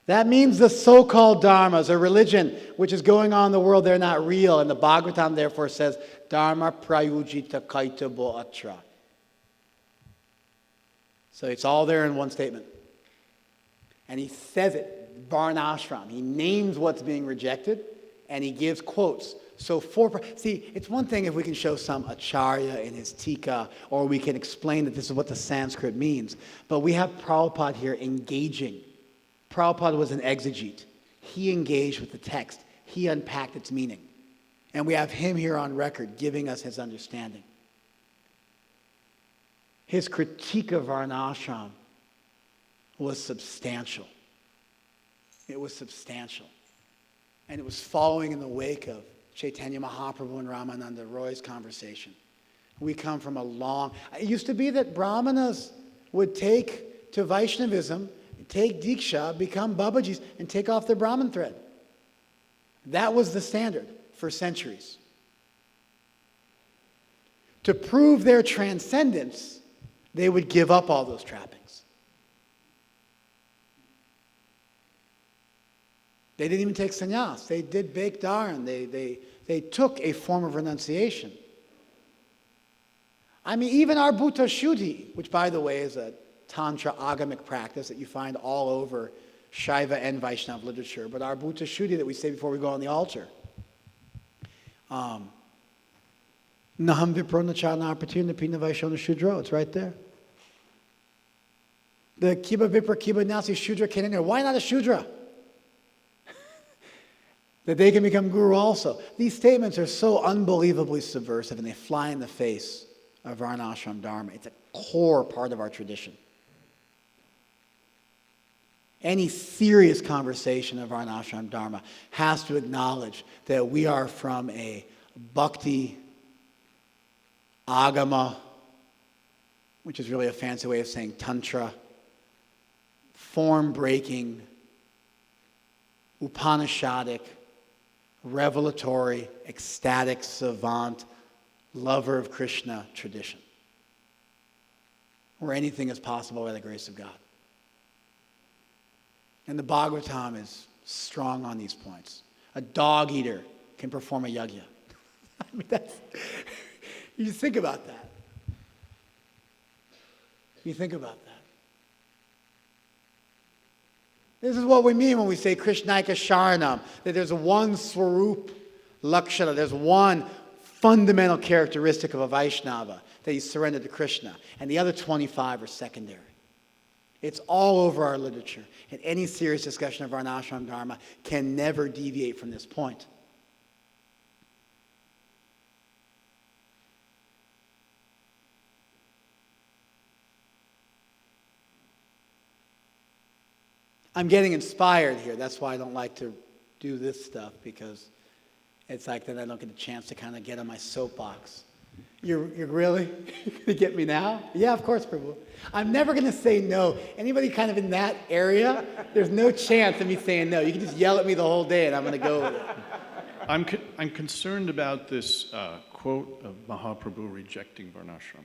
That means the so-called dharmas, or religion, which is going on in the world, they're not real. And the Bhagavatam therefore says, dharma prayujita kaita bo atra. So it's all there in one statement. And he says it, Varnashram. He names what's being rejected, and he gives quotes. So see, it's one thing if we can show some acharya in his tika, or we can explain that this is what the Sanskrit means. But we have Prabhupada here engaging. Prabhupada was an exegete. He engaged with the text. He unpacked its meaning. And we have him here on record giving us his understanding. His critique of Varnashram was substantial. It was substantial. And it was following in the wake of Chaitanya Mahaprabhu and Ramananda Roy's conversation. We come from a long... It used to be that Brahmanas would take to Vaishnavism, take Diksha, become Babajis, and take off their Brahmin thread. That was the standard for centuries. To prove their transcendence, they would give up all those trappings. They didn't even take sannyas. They did bake dharan. They took a form of renunciation. I mean, even our Bhuta Shuddhi, which by the way is a Tantra agamic practice that you find all over Shaiva and Vaishnava literature, but our Bhuta Shuddhi that we say before we go on the altar. Naham Vipro Nachana Apatina Pina Vaishona Shudro, it's right there. The Kiba Vipra Kiba Nasi Shudra came in there. Why not a Shudra? That they can become guru also. These statements are so unbelievably subversive and they fly in the face of Varnashram Dharma. It's a core part of our tradition. Any serious conversation of Varnashram Dharma has to acknowledge that we are from a bhakti, agama, which is really a fancy way of saying tantra, form-breaking, Upanishadic, revelatory, ecstatic, savant, lover of Krishna tradition, where anything is possible by the grace of God. And the Bhagavatam is strong on these points. A dog eater can perform a yajna. I mean, you think about that. You think about that. This is what we mean when we say Krishnaika Sharanam, that there's one Swarup Lakshana, there's one fundamental characteristic of a Vaishnava, that you surrender to Krishna, and the other 25 are secondary. It's all over our literature, and any serious discussion of Varnashram Dharma can never deviate from this point. I'm getting inspired here. That's why I don't like to do this stuff, because it's like then I don't get a chance to kind of get on my soapbox. You're really going to get me now? Yeah, of course, Prabhu. I'm never going to say no. Anybody kind of in that area, there's no chance of me saying no. You can just yell at me the whole day and I'm going to go with it. I'm concerned about this quote of Mahaprabhu rejecting Varnashram.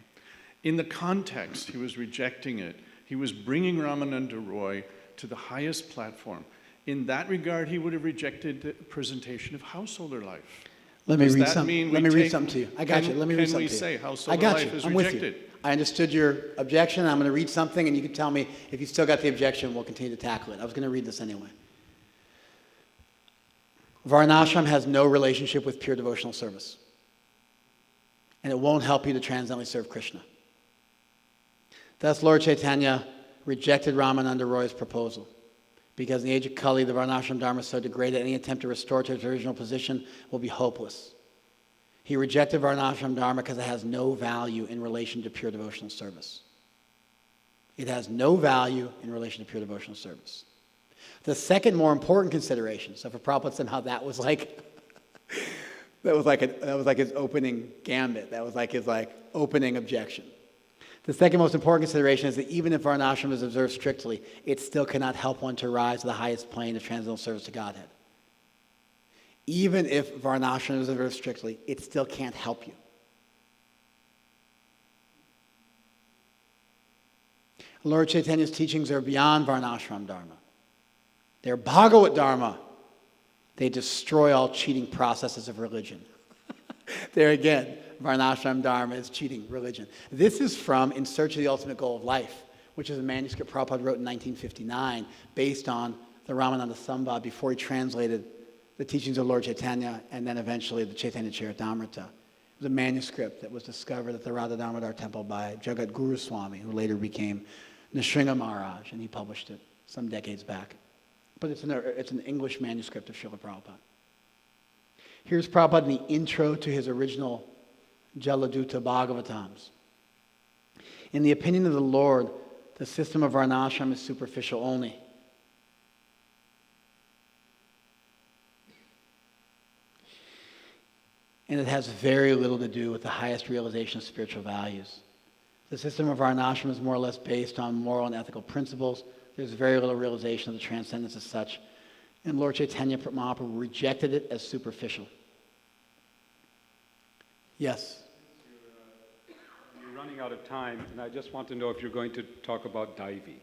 In the context, he was rejecting it. He was bringing Ramananda Roy to the highest platform. In that regard, he would have rejected the presentation of householder life. Let me Does read that something. mean Let we me read take- something to you. I got you. Let me read something to you. Can we say I householder got life you. is I'm with rejected? you. I understood your objection. I'm going to read something, and you can tell me if you still got the objection. We'll continue to tackle it. I was going to read this anyway. Varnashram has no relationship with pure devotional service, and it won't help you to transcendently serve Krishna. Thus, Lord Chaitanya rejected Ramananda Roy's proposal, because in the age of Kali, the Varnashram Dharma is so degraded, any attempt to restore it to its original position will be hopeless. He rejected Varnashram Dharma because it has no value in relation to pure devotional service. It has no value in relation to pure devotional service. The second more important consideration, so for Prabhupada somehow that was like that was like his opening gambit. That was like his opening objection. The second most important consideration is that even if Varnashram is observed strictly, it still cannot help one to rise to the highest plane of transcendental service to Godhead. Even if Varnashram is observed strictly, it still can't help you. Lord Chaitanya's teachings are beyond Varnashram Dharma. They're Bhagavat Dharma. They destroy all cheating processes of religion. There again, Varnashram Dharma is cheating religion. This is from In Search of the Ultimate Goal of Life, which is a manuscript Prabhupada wrote in 1959 based on the Ramananda Sambhava before he translated the teachings of Lord Chaitanya and then eventually the Chaitanya Charitamrita. It was a manuscript that was discovered at the Radha Damodar temple by Jagat Guru Swami, who later became Nrsimha Maharaj, and he published it some decades back. But it's an English manuscript of Srila Prabhupada. Here's Prabhupada in the intro to his original Jaladuta Bhagavatams. In the opinion of the Lord, the system of Varnashram is superficial only. And it has very little to do with the highest realization of spiritual values. The system of Varnashram is more or less based on moral and ethical principles. There's very little realization of the transcendence as such. And Lord Chaitanya Mahaprabhu rejected it as superficial. Yes? You're running out of time, and I just want to know if you're going to talk about Daivi.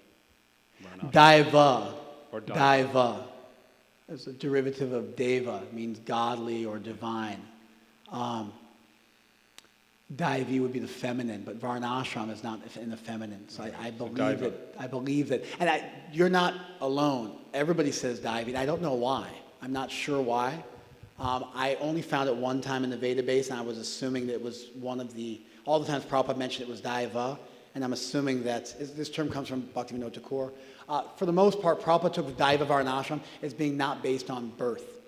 Daiva. Or Daiva. It's a derivative of deva. It means godly or divine. Daivi would be the feminine, but Varnashram is not in the feminine. So I believe that. And you're not alone. Everybody says Daivi. I don't know why. I'm not sure why. I only found it one time in the Veda base, and I was assuming that it was all the times Prabhupada mentioned it was Daiva, and I'm assuming that this term comes from Bhaktivinoda Thakur. For the most part, Prabhupada took Daiva Varnashram as being not based on birth.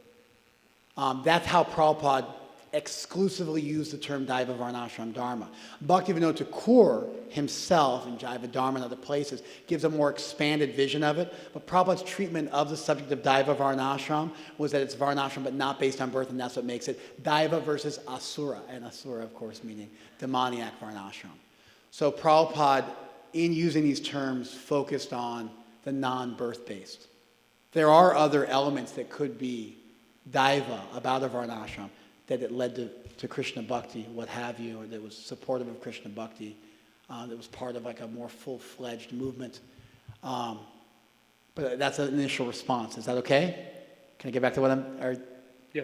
That's how Prabhupada exclusively used the term Daiva Varnashram Dharma. Bhaktivinoda Thakur himself, in Jaiva Dharma and other places, gives a more expanded vision of it. But Prabhupada's treatment of the subject of Daiva Varnashram was that it's Varnashram but not based on birth, and that's what makes it Daiva versus Asura. And Asura, of course, meaning demoniac Varnashram. So Prabhupada, in using these terms, focused on the non-birth based. There are other elements that could be Daiva about a Varnashram, that it led to Krishna Bhakti, what have you, or that was supportive of Krishna Bhakti, that was part of a more full-fledged movement. But that's an initial response. Is that okay? Can I get back to what I'm... Yeah,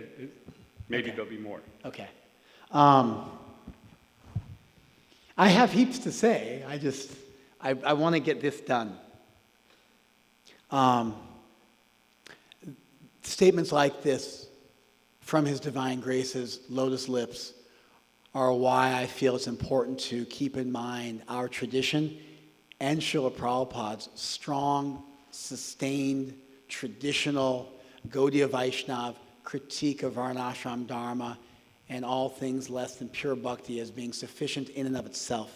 maybe there'll be more. Okay. I have heaps to say. I want to get this done. Statements like this from His Divine Grace's lotus lips are why I feel it's important to keep in mind our tradition and Srila Prabhupada's strong, sustained, traditional Gaudiya Vaishnav critique of Varnashram Dharma and all things less than pure bhakti as being sufficient in and of itself.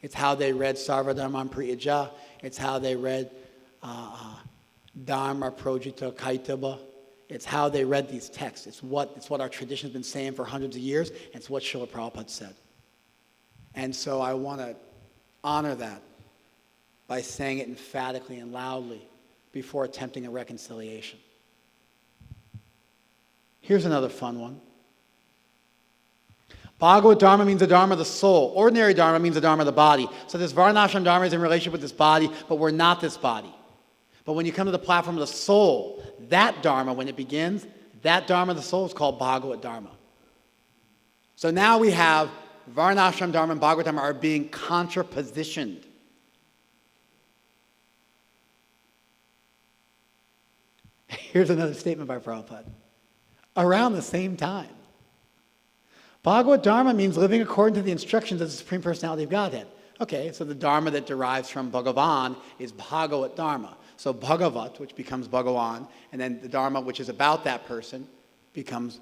It's how they read Sarva Dharman Priyaja. It's how they read Dharma projita kaitaba. It's how they read these texts. It's what our tradition has been saying for hundreds of years, and it's what Srila Prabhupada said. And so I want to honor that by saying it emphatically and loudly before attempting a reconciliation. Here's another fun one. Bhagavad Dharma means the Dharma of the soul. Ordinary Dharma means the Dharma of the body. So this Varnashram Dharma is in relationship with this body, but we're not this body. But when you come to the platform of the soul, that Dharma, when it begins, that Dharma of the soul is called Bhagavad Dharma. So now we have Varnashram Dharma and Bhagavad Dharma are being contrapositioned. Here's another statement by Prabhupada. Around the same time, Bhagavad Dharma means living according to the instructions of the Supreme Personality of Godhead. Okay, so the Dharma that derives from Bhagavan is Bhagavat Dharma. So Bhagavat, which becomes Bhagavan, and then the Dharma, which is about that person, becomes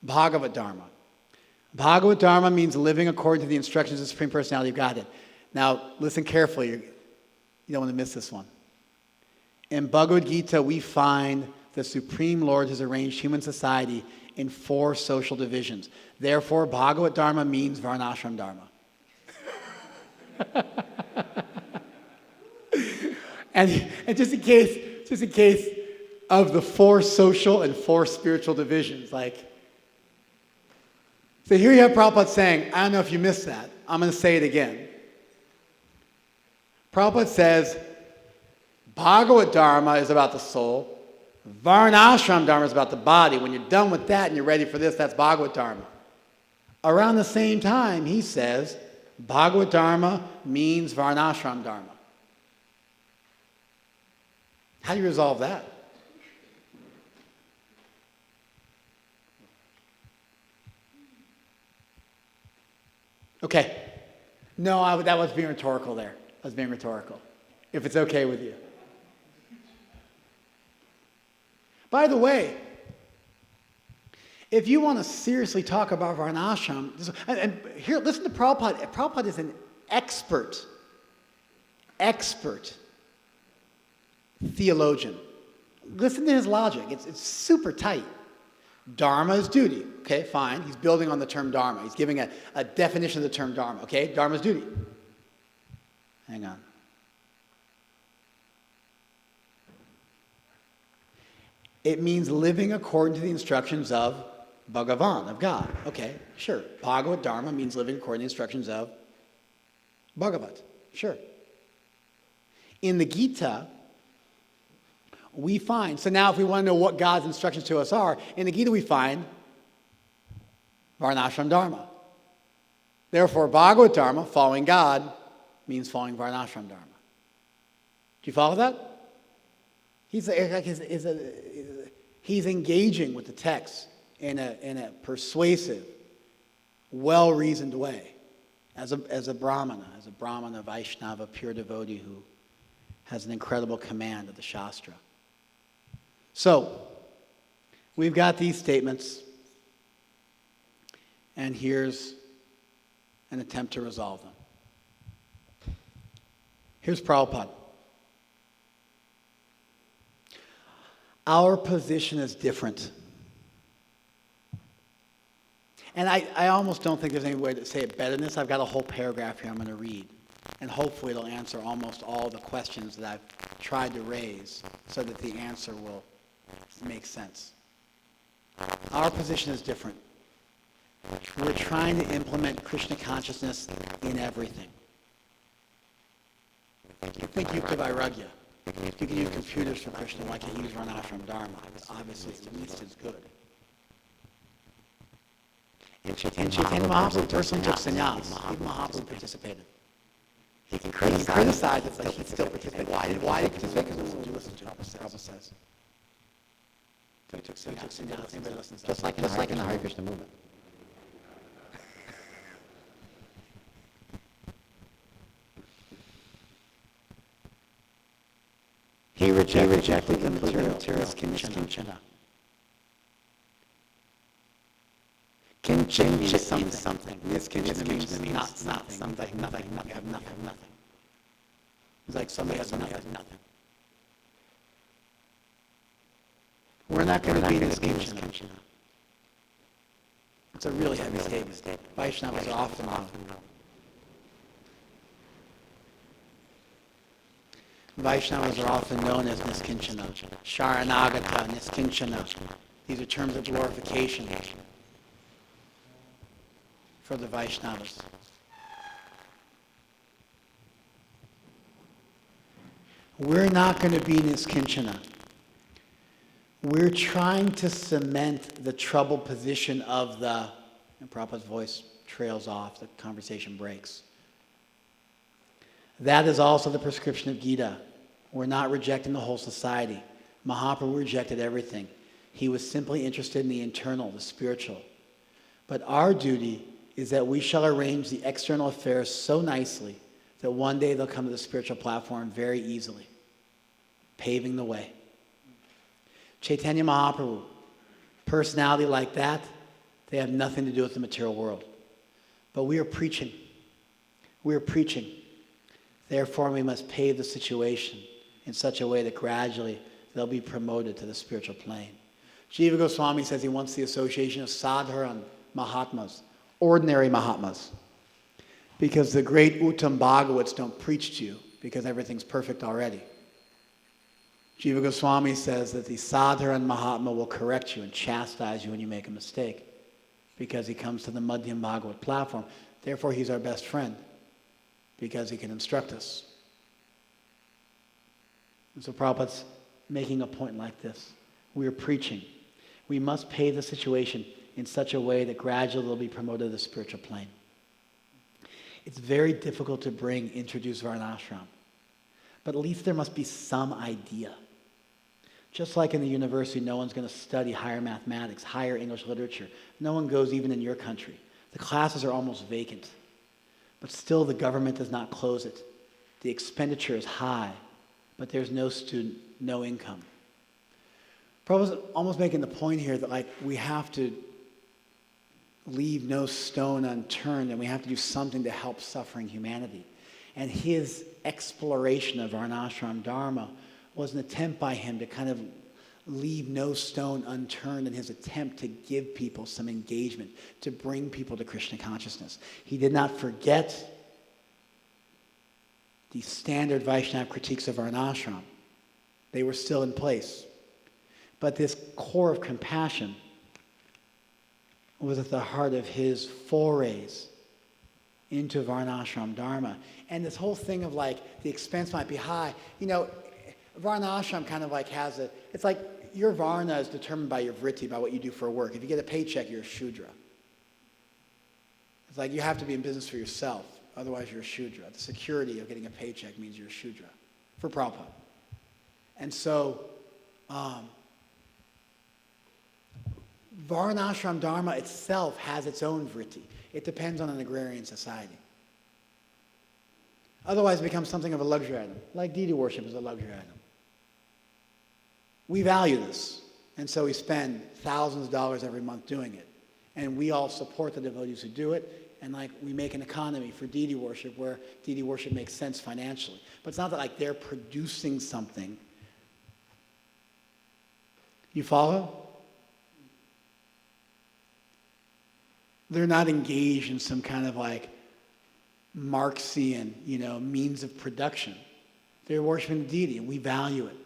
Bhagavat Dharma. Bhagavat Dharma means living according to the instructions of the Supreme Personality of Godhead. Now, listen carefully. You don't want to miss this one. In Bhagavad Gita, we find the Supreme Lord has arranged human society in 4 social divisions. Therefore, Bhagavat Dharma means Varnashram Dharma. and just in case of the 4 social and 4 spiritual divisions, so here you have Prabhupada saying, I don't know if you missed that. I'm going to say it again. Prabhupada says, Bhagavad Dharma is about the soul. Varnashram Dharma is about the body. When you're done with that and you're ready for this, that's Bhagavad Dharma. Around the same time, he says, Bhagavad Dharma means Varnashram Dharma. How do you resolve that? Okay. No, that was being rhetorical there. I was being rhetorical. If it's okay with you. By the way, if you want to seriously talk about Varnashram, and here, listen to Prabhupada. Prabhupada is an expert theologian. Listen to his logic. It's super tight. Dharma is duty. Okay, fine. He's building on the term Dharma. He's giving a definition of the term Dharma. Okay, Dharma is duty. Hang on. It means living according to the instructions of Bhagavan, of God. Okay, sure. Bhagavad Dharma means living according to the instructions of Bhagavat. Sure. In the Gita, we find, so now if we want to know what God's instructions to us are, in the Gita we find Varnashram Dharma. Therefore, Bhagavad Dharma, following God, means following Varnashram Dharma. Do you follow that? He's engaging with the text in a persuasive, well-reasoned way, as a Brahmana, Vaishnava, pure devotee who has an incredible command of the Shastra. So, we've got these statements, and here's an attempt to resolve them. Here's Prabhupada. Our position is different. And I almost don't think there's any way to say it better than this. I've got a whole paragraph here I'm going to read. And hopefully it'll answer almost all the questions that I've tried to raise so that the answer will make sense. Our position is different. We're trying to implement Krishna consciousness in everything. Think Yukta Vairagya. You can use computers for Krishna like you use Varnashram Dharma. Obviously, it's at least as good. And Chaitanya Mahaprabhu personally took sannyas. Even Mahaprabhu participated. He can criticize it, but he still participated. Why did he participate? Because that's what you listen to, Prabhupada says. He took sannyas. Just like in the Hare Krishna movement. He rejected the material kinchana. Kinchana means something. This kinchana means not something. Nothing. It's like somebody has nothing. We're not going to be Niskinchana. It's a really heavy statement. Vaishnavas are often known. Vaishnavas are often known as Niskinchana. Sharanagata, Niskinchana. These are terms of glorification for the Vaishnavas. We're not going to be Niskinchana. We're trying to cement the troubled position of the, and Prabhupada's voice trails off, the conversation breaks. That is also the prescription of Gita. We're not rejecting the whole society. Mahaprabhu rejected everything. He was simply interested in the internal, the spiritual. But our duty is that we shall arrange the external affairs so nicely that one day they'll come to the spiritual platform very easily, paving the way. Chaitanya Mahaprabhu, personality like that, they have nothing to do with the material world. But we are preaching. We are preaching. Therefore, we must pave the situation in such a way that gradually they'll be promoted to the spiritual plane. Jiva Goswami says he wants the association of sadharan Mahatmas, ordinary Mahatmas, because the great Uttam Bhagavats don't preach to you because everything's perfect already. Jiva Goswami says that the sadharan Mahatma will correct you and chastise you when you make a mistake because he comes to the Madhyam Bhagavat platform. Therefore, he's our best friend because he can instruct us. And so Prabhupada's making a point like this. We are preaching. We must pave the situation in such a way that gradually they'll be promoted to the spiritual plane. It's very difficult to introduce Varnasrama. But at least there must be some idea. Just like in the university, no one's going to study higher mathematics, higher English literature. No one goes even in your country. The classes are almost vacant. But still the government does not close it. The expenditure is high, but there's no student, no income. Prabhupada's almost making the point here that we have to leave no stone unturned and we have to do something to help suffering humanity. And his exploration of Varnashram Dharma was an attempt by him to kind of leave no stone unturned in his attempt to give people some engagement, to bring people to Krishna consciousness. He did not forget the standard Vaishnava critiques of Varnashram. They were still in place. But this core of compassion was at the heart of his forays into Varnashram Dharma. And this whole thing of the expense might be high. Varnashram kind of has it's like your Varna is determined by your vritti, by what you do for work. If you get a paycheck, you're a Shudra. It's like you have to be in business for yourself, otherwise you're a Shudra. The security of getting a paycheck means you're a Shudra, for Prabhupada. And so, Varnashram Dharma itself has its own vritti. It depends on an agrarian society. Otherwise, it becomes something of a luxury item, like deity worship is a luxury item. We value this, and so we spend thousands of dollars every month doing it. And we all support the devotees who do it, and we make an economy for deity worship where deity worship makes sense financially. But it's not that they're producing something. You follow? They're not engaged in some kind of Marxian, means of production. They're worshiping the deity, and we value it.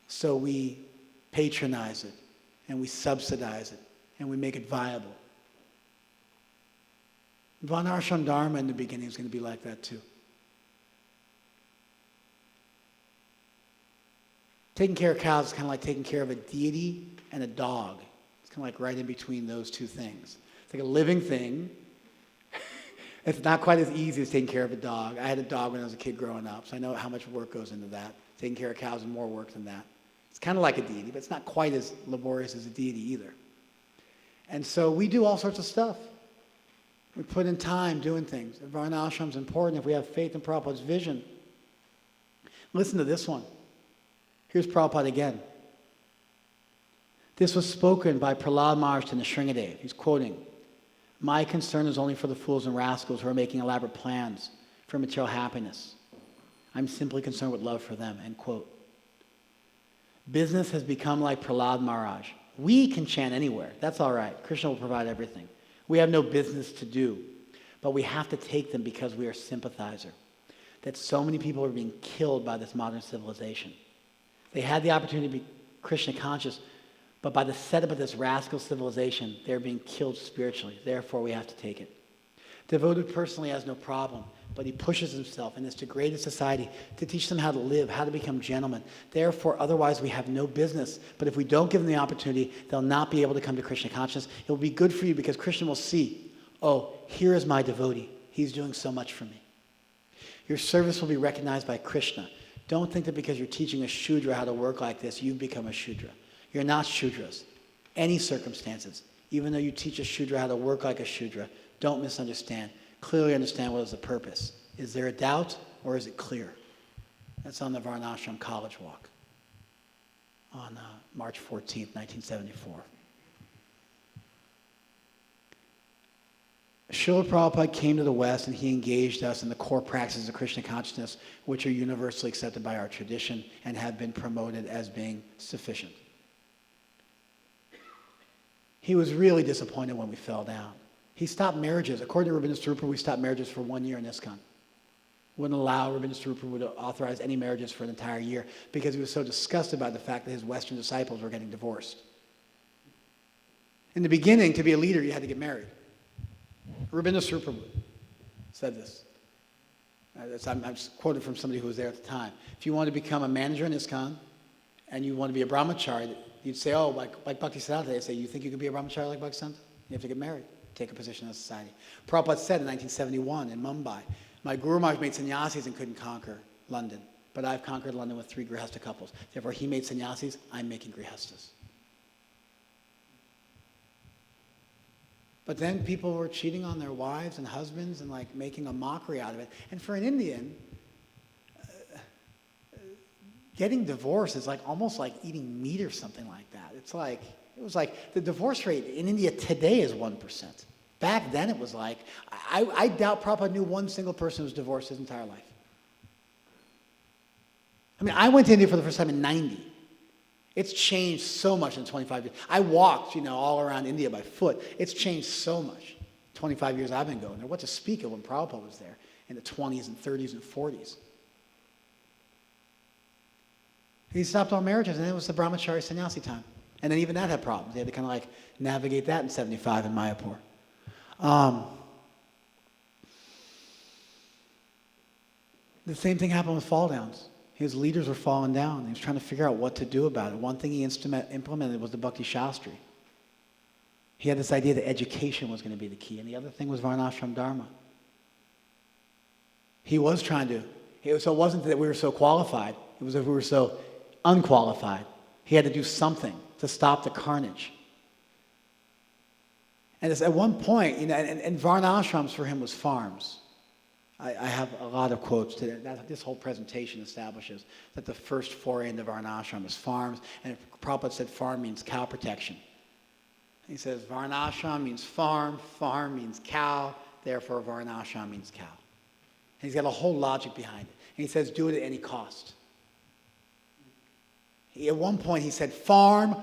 So we patronize it, and we subsidize it, and we make it viable. Varnashram Dharma in the beginning is going to be like that too. Taking care of cows is kind of like taking care of a deity and a dog. It's kind of right in between those two things. It's like a living thing. It's not quite as easy as taking care of a dog. I had a dog when I was a kid growing up, so I know how much work goes into that. Taking care of cows is more work than that. It's kind of like a deity, but it's not quite as laborious as a deity either. And so we do all sorts of stuff. We put in time doing things. Varnashram is important if we have faith in Prabhupada's vision. Listen to this one. Here's Prabhupada again. This was spoken by Prahlad Maharaj to Nrsingadev. He's quoting, "My concern is only for the fools and rascals who are making elaborate plans for material happiness. I'm simply concerned with love for them," end quote. Business has become like Prahlad Maharaj. We can chant anywhere. That's all right. Krishna will provide everything. We have no business to do. But we have to take them because we are sympathizer. That so many people are being killed by this modern civilization. They had the opportunity to be Krishna conscious, but by the setup of this rascal civilization, they're being killed spiritually. Therefore, we have to take it. Devoted personally has no problem, but he pushes himself in this degraded society to teach them how to live, how to become gentlemen. Therefore, otherwise we have no business. But if we don't give them the opportunity, they'll not be able to come to Krishna consciousness. It will be good for you because Krishna will see, oh, here is my devotee. He's doing so much for me. Your service will be recognized by Krishna. Don't think that because you're teaching a Shudra how to work like this, you've become a Shudra. You're not Shudras. Any circumstances, even though you teach a Shudra how to work like a Shudra, don't misunderstand. Clearly understand what is the purpose. Is there a doubt or is it clear? That's on the Varnashram College Walk on March 14th, 1974. Srila Prabhupada came to the West and he engaged us in the core practices of Krishna consciousness, which are universally accepted by our tradition and have been promoted as being sufficient. He was really disappointed when we fell down. He stopped marriages. According to Rabindranath Prabhu, we stopped marriages for 1 year in ISKCON. Wouldn't allow Rabindranath Prabhu to authorize any marriages for an entire year because he was so disgusted by the fact that his Western disciples were getting divorced. In the beginning, to be a leader, you had to get married. Rabindranath Prabhu said this. I'm quoted from somebody who was there at the time. If you want to become a manager in ISKCON and you want to be a brahmachari, you'd say, oh, like Bhaktisiddhanta, they'd say, you think you could be a brahmachari like Bhaktisiddhanta? You have to get married, take a position in society. Prabhupada said in 1971 in Mumbai, my Guru Maharaj made sannyasis and couldn't conquer London, but I've conquered London with 3 grihastha couples. Therefore, he made sannyasis, I'm making grihasthas. But then people were cheating on their wives and husbands and like making a mockery out of it. And for an Indian, getting divorced is like almost like eating meat or something like that. It was like the divorce rate in India today is 1%. Back then it was like, I doubt Prabhupada knew one single person who was divorced his entire life. I mean, I went to India for the first time in 90. It's changed so much in 25 years. I walked, all around India by foot. It's changed so much. 25 years I've been going there. What to speak of when Prabhupada was there in the 20s and 30s and 40s. He stopped all marriages, and it was the brahmachari sannyasi time. And then even that had problems. They had to kind of like navigate that in 75 in Mayapur. The same thing happened with fall downs. His leaders were falling down. He was trying to figure out what to do about it. One thing he implemented was the Bhakti Shastri. He had this idea that education was going to be the key, and the other thing was Varnashram Dharma. He was trying to, so it wasn't that we were so qualified, it was that we were so unqualified. He had to do something to stop the carnage. And at one point, and Varnashrams for him was farms. I have a lot of quotes to that. This whole presentation establishes that the first foray into Varnashram is farms, and Prabhupada said farm means cow protection. He says Varnashram means farm means cow, therefore Varnashram means cow. And he's got a whole logic behind it. And he says do it at any cost. At one point he said farm,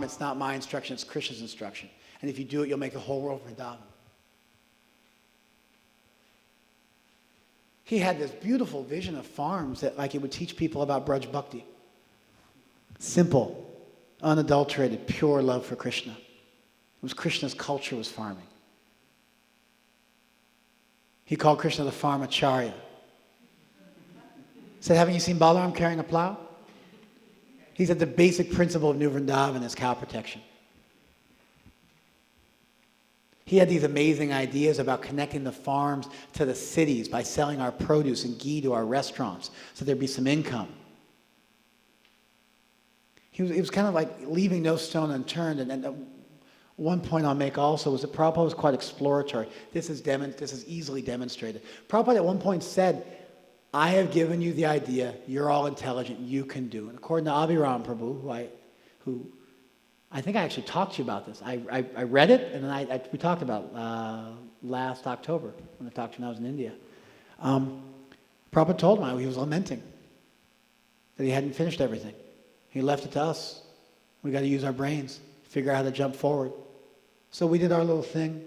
it's not my instruction, it's Krishna's instruction. And if you do it, you'll make the whole world Vrindavan. He had this beautiful vision of farms that like it would teach people about Braj Bhakti. Simple, unadulterated, pure love for Krishna. It was Krishna's culture was farming. He called Krishna the Farmacharya. He said, haven't you seen Balaram carrying a plow? He said the basic principle of New Vrindavan is cow protection. He had these amazing ideas about connecting the farms to the cities by selling our produce and ghee to our restaurants so there'd be some income. He was kind of like leaving no stone unturned. And one point I'll make also was that Prabhupada was quite exploratory. This is easily demonstrated. Prabhupada at one point said, I have given you the idea, you're all intelligent, you can do. And according to Abhiram Prabhu, who I think I actually talked to you about this. I read it, and then we talked about it last October when I talked to him when I was in India. Prabhupada told him he was lamenting that he hadn't finished everything. He left it to us. We got to use our brains, figure out how to jump forward. So we did our little thing.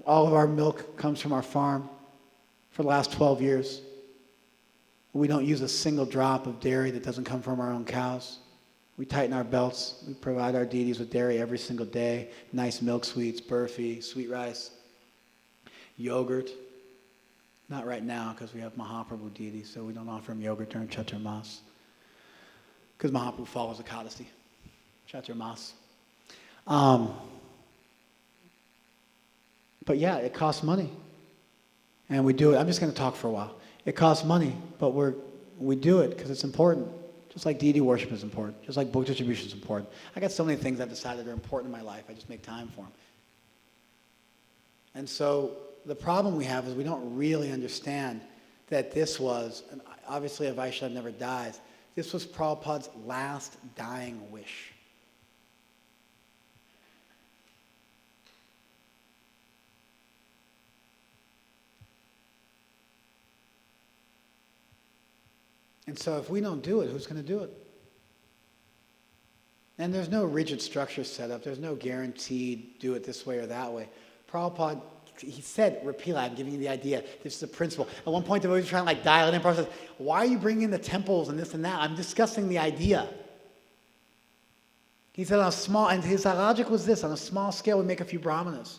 All of our milk comes from our farm for the last 12 years. We don't use a single drop of dairy that doesn't come from our own cows. We tighten our belts. We provide our deities with dairy every single day. Nice milk sweets, burfi, sweet rice, yogurt. Not right now because we have Mahaprabhu deities, so we don't offer him yogurt during Chaturmas. Because Mahaprabhu follows the Kadasi, Chaturmas. But yeah, it costs money. And we do it. I'm just going to talk for a while. It costs money, but we do it because it's important. Just like deity worship is important. Just like book distribution is important. I got so many things I've decided are important in my life. I just make time for them. And so the problem we have is we don't really understand that this was, and obviously a Vaishnava never dies, this was Prabhupada's last dying wish. And so if we don't do it, who's going to do it? And there's no rigid structure set up. There's no guaranteed do it this way or that way. Prabhupada, he said repeatedly, I'm giving you the idea, this is a principle. At one point, they were trying to dial it in. Prabhupada says, why are you bringing in the temples and this and that? I'm discussing the idea. He said on a small, and his logic was this, on a small scale, we make a few brahmanas.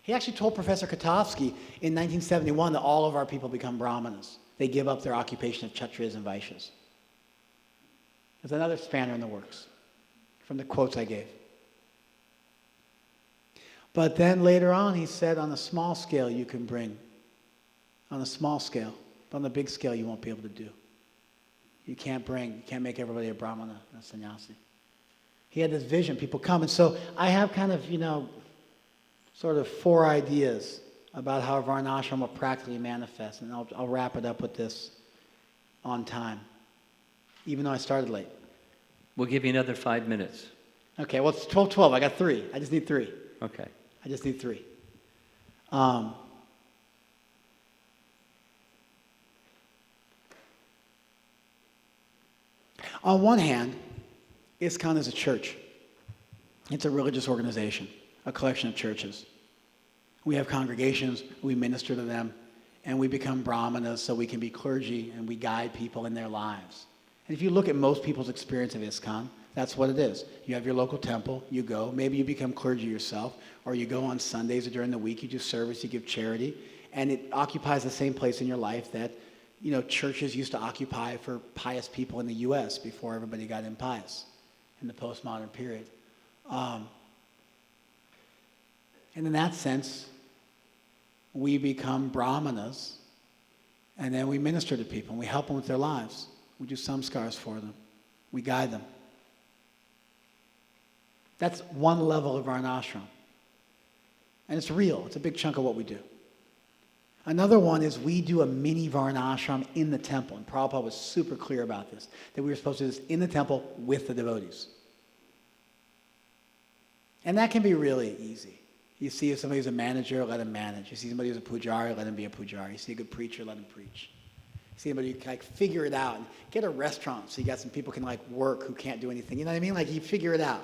He actually told Professor Kotovsky in 1971 that all of our people become brahmanas. They give up their occupation of Kshatriyas and Vaishyas. There's another spanner in the works from the quotes I gave. But then later on, he said on a small scale you can bring. On a small scale. But on the big scale you won't be able to do. You can't make everybody a brahmana and a sannyasi. He had this vision, people come. And so I have kind of, sort of 4 ideas about how Varnasrama practically manifests. And I'll wrap it up with this on time, even though I started late. We'll give you another 5 minutes. Okay, well, it's 12:12. I got 3. I just need 3. Okay. I just need 3. On one hand, ISKCON is a church. It's a religious organization, a collection of churches. We have congregations, we minister to them, and we become brahmanas so we can be clergy and we guide people in their lives. And if you look at most people's experience of ISKCON, that's what it is. You have your local temple, you go, maybe you become clergy yourself, or you go on Sundays or during the week, you do service, you give charity, and it occupies the same place in your life that, churches used to occupy for pious people in the U.S. before everybody got impious in the postmodern period. And in that sense, we become brahmanas, and then we minister to people, and we help them with their lives. We do samskars for them. We guide them. That's one level of Varnashram. And it's real. It's a big chunk of what we do. Another one is we do a mini Varnashram in the temple. And Prabhupada was super clear about this, that we were supposed to do this in the temple with the devotees. And that can be really easy. You see if somebody's a manager, let him manage. You see somebody who's a pujari, let him be a pujari. You see a good preacher, let him preach. You see somebody who can figure it out. And get a restaurant so you got some people who can work who can't do anything. You know what I mean? You figure it out.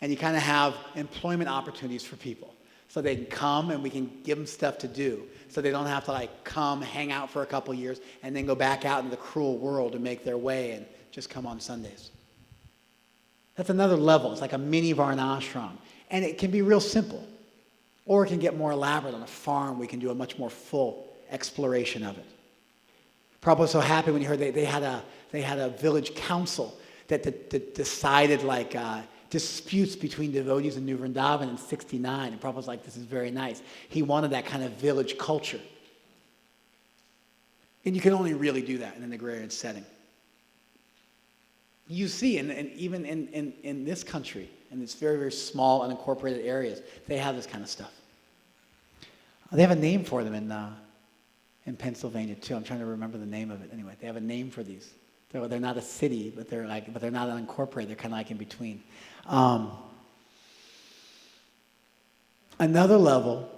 And you kind of have employment opportunities for people. So they can come and we can give them stuff to do. So they don't have to come, hang out for a couple years, and then go back out into the cruel world to make their way and just come on Sundays. That's another level. It's like a mini Varnashram. And it can be real simple. Or it can get more elaborate. On a farm, we can do a much more full exploration of it. Prabhupada was so happy when he heard they had a village council that decided disputes between devotees in New Vrindavan in 1969. And Prabhupada was like, this is very nice. He wanted that kind of village culture. And you can only really do that in an agrarian setting. You see, and even in this country, in its very, very small, unincorporated areas, they have this kind of stuff. They have a name for them in Pennsylvania, too. I'm trying to remember the name of it. Anyway, they have a name for these. They're not a city, but they're not unincorporated. They're kind of in between. Another level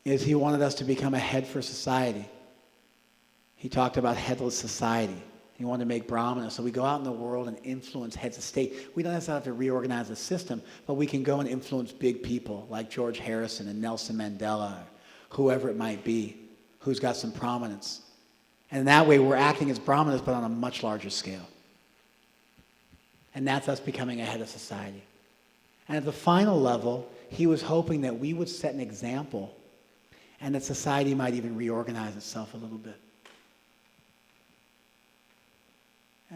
is he wanted us to become a head for society. He talked about headless society. We want to make brahmanas. So we go out in the world and influence heads of state. We don't necessarily have to reorganize the system, but we can go and influence big people like George Harrison and Nelson Mandela, or whoever it might be, who's got some prominence. And in that way, we're acting as brahmanas, but on a much larger scale. And that's us becoming a head of society. And at the final level, he was hoping that we would set an example and that society might even reorganize itself a little bit.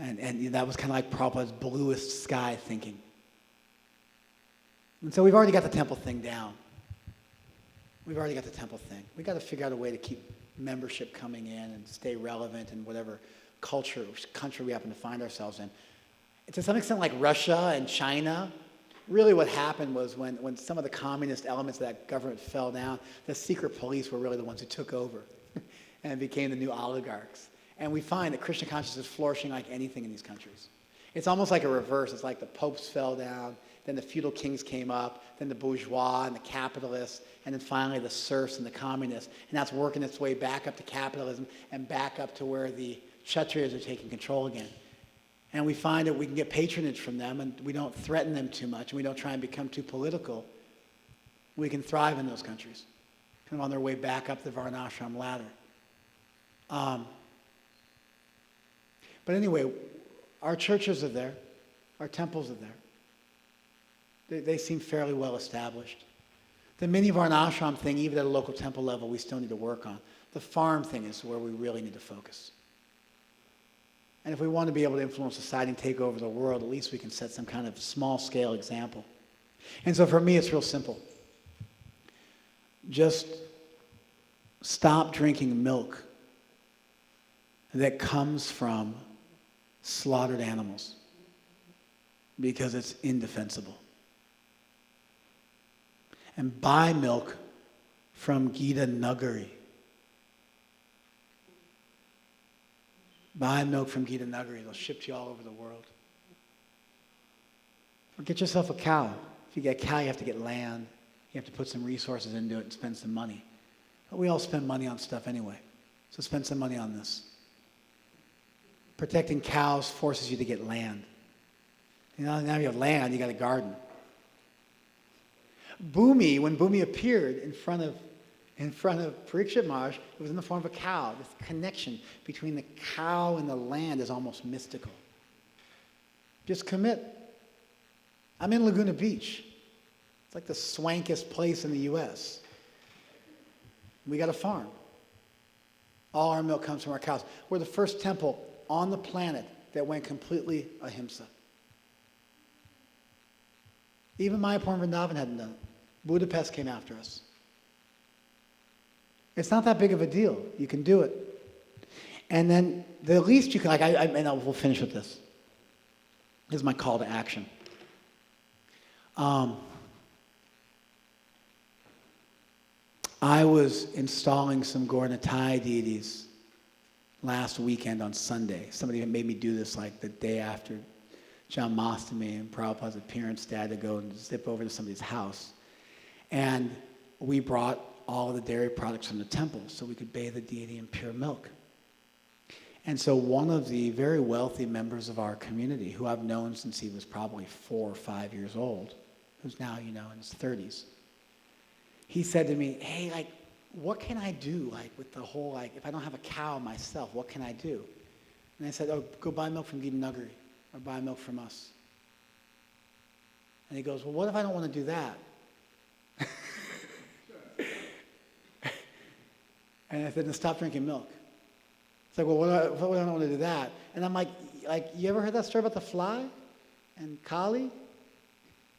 And that was kind of like Prabhupada's bluest sky thinking. And so we've already got the temple thing down. We've already got the temple thing. We've got to figure out a way to keep membership coming in and stay relevant in whatever culture or country we happen to find ourselves in. To some extent, like Russia and China, really what happened was when some of the communist elements of that government fell down, the secret police were really the ones who took over and became the new oligarchs. And we find that Krishna consciousness is flourishing like anything in these countries. It's almost like a reverse. It's like the popes fell down, then the feudal kings came up, then the bourgeois and the capitalists, and then finally the serfs and the communists. And that's working its way back up to capitalism and back up to where the Kshatriyas are taking control again. And we find that we can get patronage from them, and we don't threaten them too much, and we don't try and become too political. We can thrive in those countries, kind of on their way back up the Varnasrama ladder. But anyway, our churches are there. Our temples are there. They seem fairly well established. The mini Varnashram thing, even at a local temple level, we still need to work on. The farm thing is where we really need to focus. And if we want to be able to influence society and take over the world, at least we can set some kind of small-scale example. And so for me, it's real simple. Just stop drinking milk that comes from slaughtered animals because it's indefensible. And buy milk from Gita Nagari. Buy milk from Gita Nagari. They'll ship to you all over the world. Or get yourself a cow. If you get a cow, you have to get land. You have to put some resources into it and spend some money. But we all spend money on stuff anyway. So spend some money on this. Protecting cows forces you to get land. You know, now you have land, you got a garden. Bhumi, when Bhumi appeared in front of Parikshit Maharaj, it was in the form of a cow. This connection between the cow and the land is almost mystical. Just commit. I'm in Laguna Beach. It's like the swankiest place in the U.S. We got a farm. All our milk comes from our cows. We're the first temple on the planet that went completely ahimsa. Even Mayapur and Vrindavan hadn't done it. Budapest came after us. It's not that big of a deal. You can do it. And then the least you can, we'll finish with this. This is my call to action. I was installing some Gaura-Nitai deities last weekend on Sunday. Somebody made me do this like the day after Janmashtami and Prabhupada's appearance. They had to go and zip over to somebody's house. And we brought all of the dairy products from the temple so we could bathe the deity in pure milk. And so one of the very wealthy members of our community, who I've known since he was probably 4 or 5 years old, who's now, in his 30s, he said to me, hey, what can I do, with the whole, if I don't have a cow myself, what can I do? And I said, go buy milk from Gita Nagari, or buy milk from us. And he goes, well, what if I don't want to do that? And I said, then stop drinking milk. It's like, well, what if I don't want to do that? And I'm like, you ever heard that story about the fly and Kali?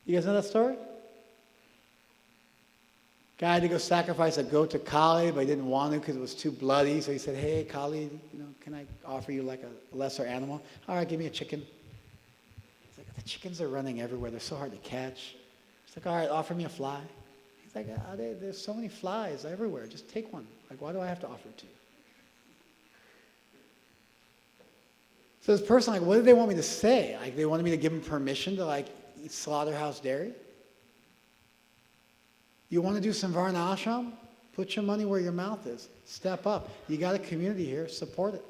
You guys know that story? Guy had to go sacrifice a goat to Kali, but he didn't want to because it was too bloody. So he said, hey, Kali, can I offer you a lesser animal? All right, give me a chicken. He's like, the chickens are running everywhere. They're so hard to catch. He's like, all right, offer me a fly. He's like, there's so many flies everywhere. Just take one. Why do I have to offer it to you? So this person, what did they want me to say? They wanted me to give them permission to, eat slaughterhouse dairy? You want to do some Varna ashram? Put your money where your mouth is. Step up. You got a community here. Support it.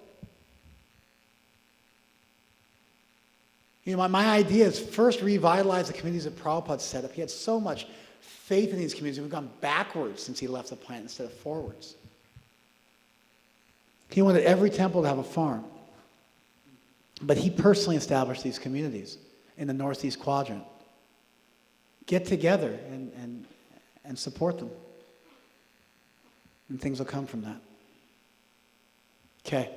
You know, my idea is first revitalize the communities that Prabhupada set up. He had so much faith in these communities. We've gone backwards since he left the planet instead of forwards. He wanted every temple to have a farm. But he personally established these communities in the Northeast Quadrant. Get together and support them. And things will come from that. Okay.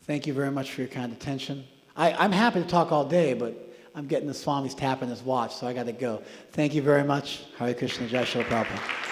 Thank you very much for your kind attention. I'm happy to talk all day, but I'm getting the Swami's tapping his watch, so I got to go. Thank you very much. Hare Krishna, Jai Srila Prabhupada.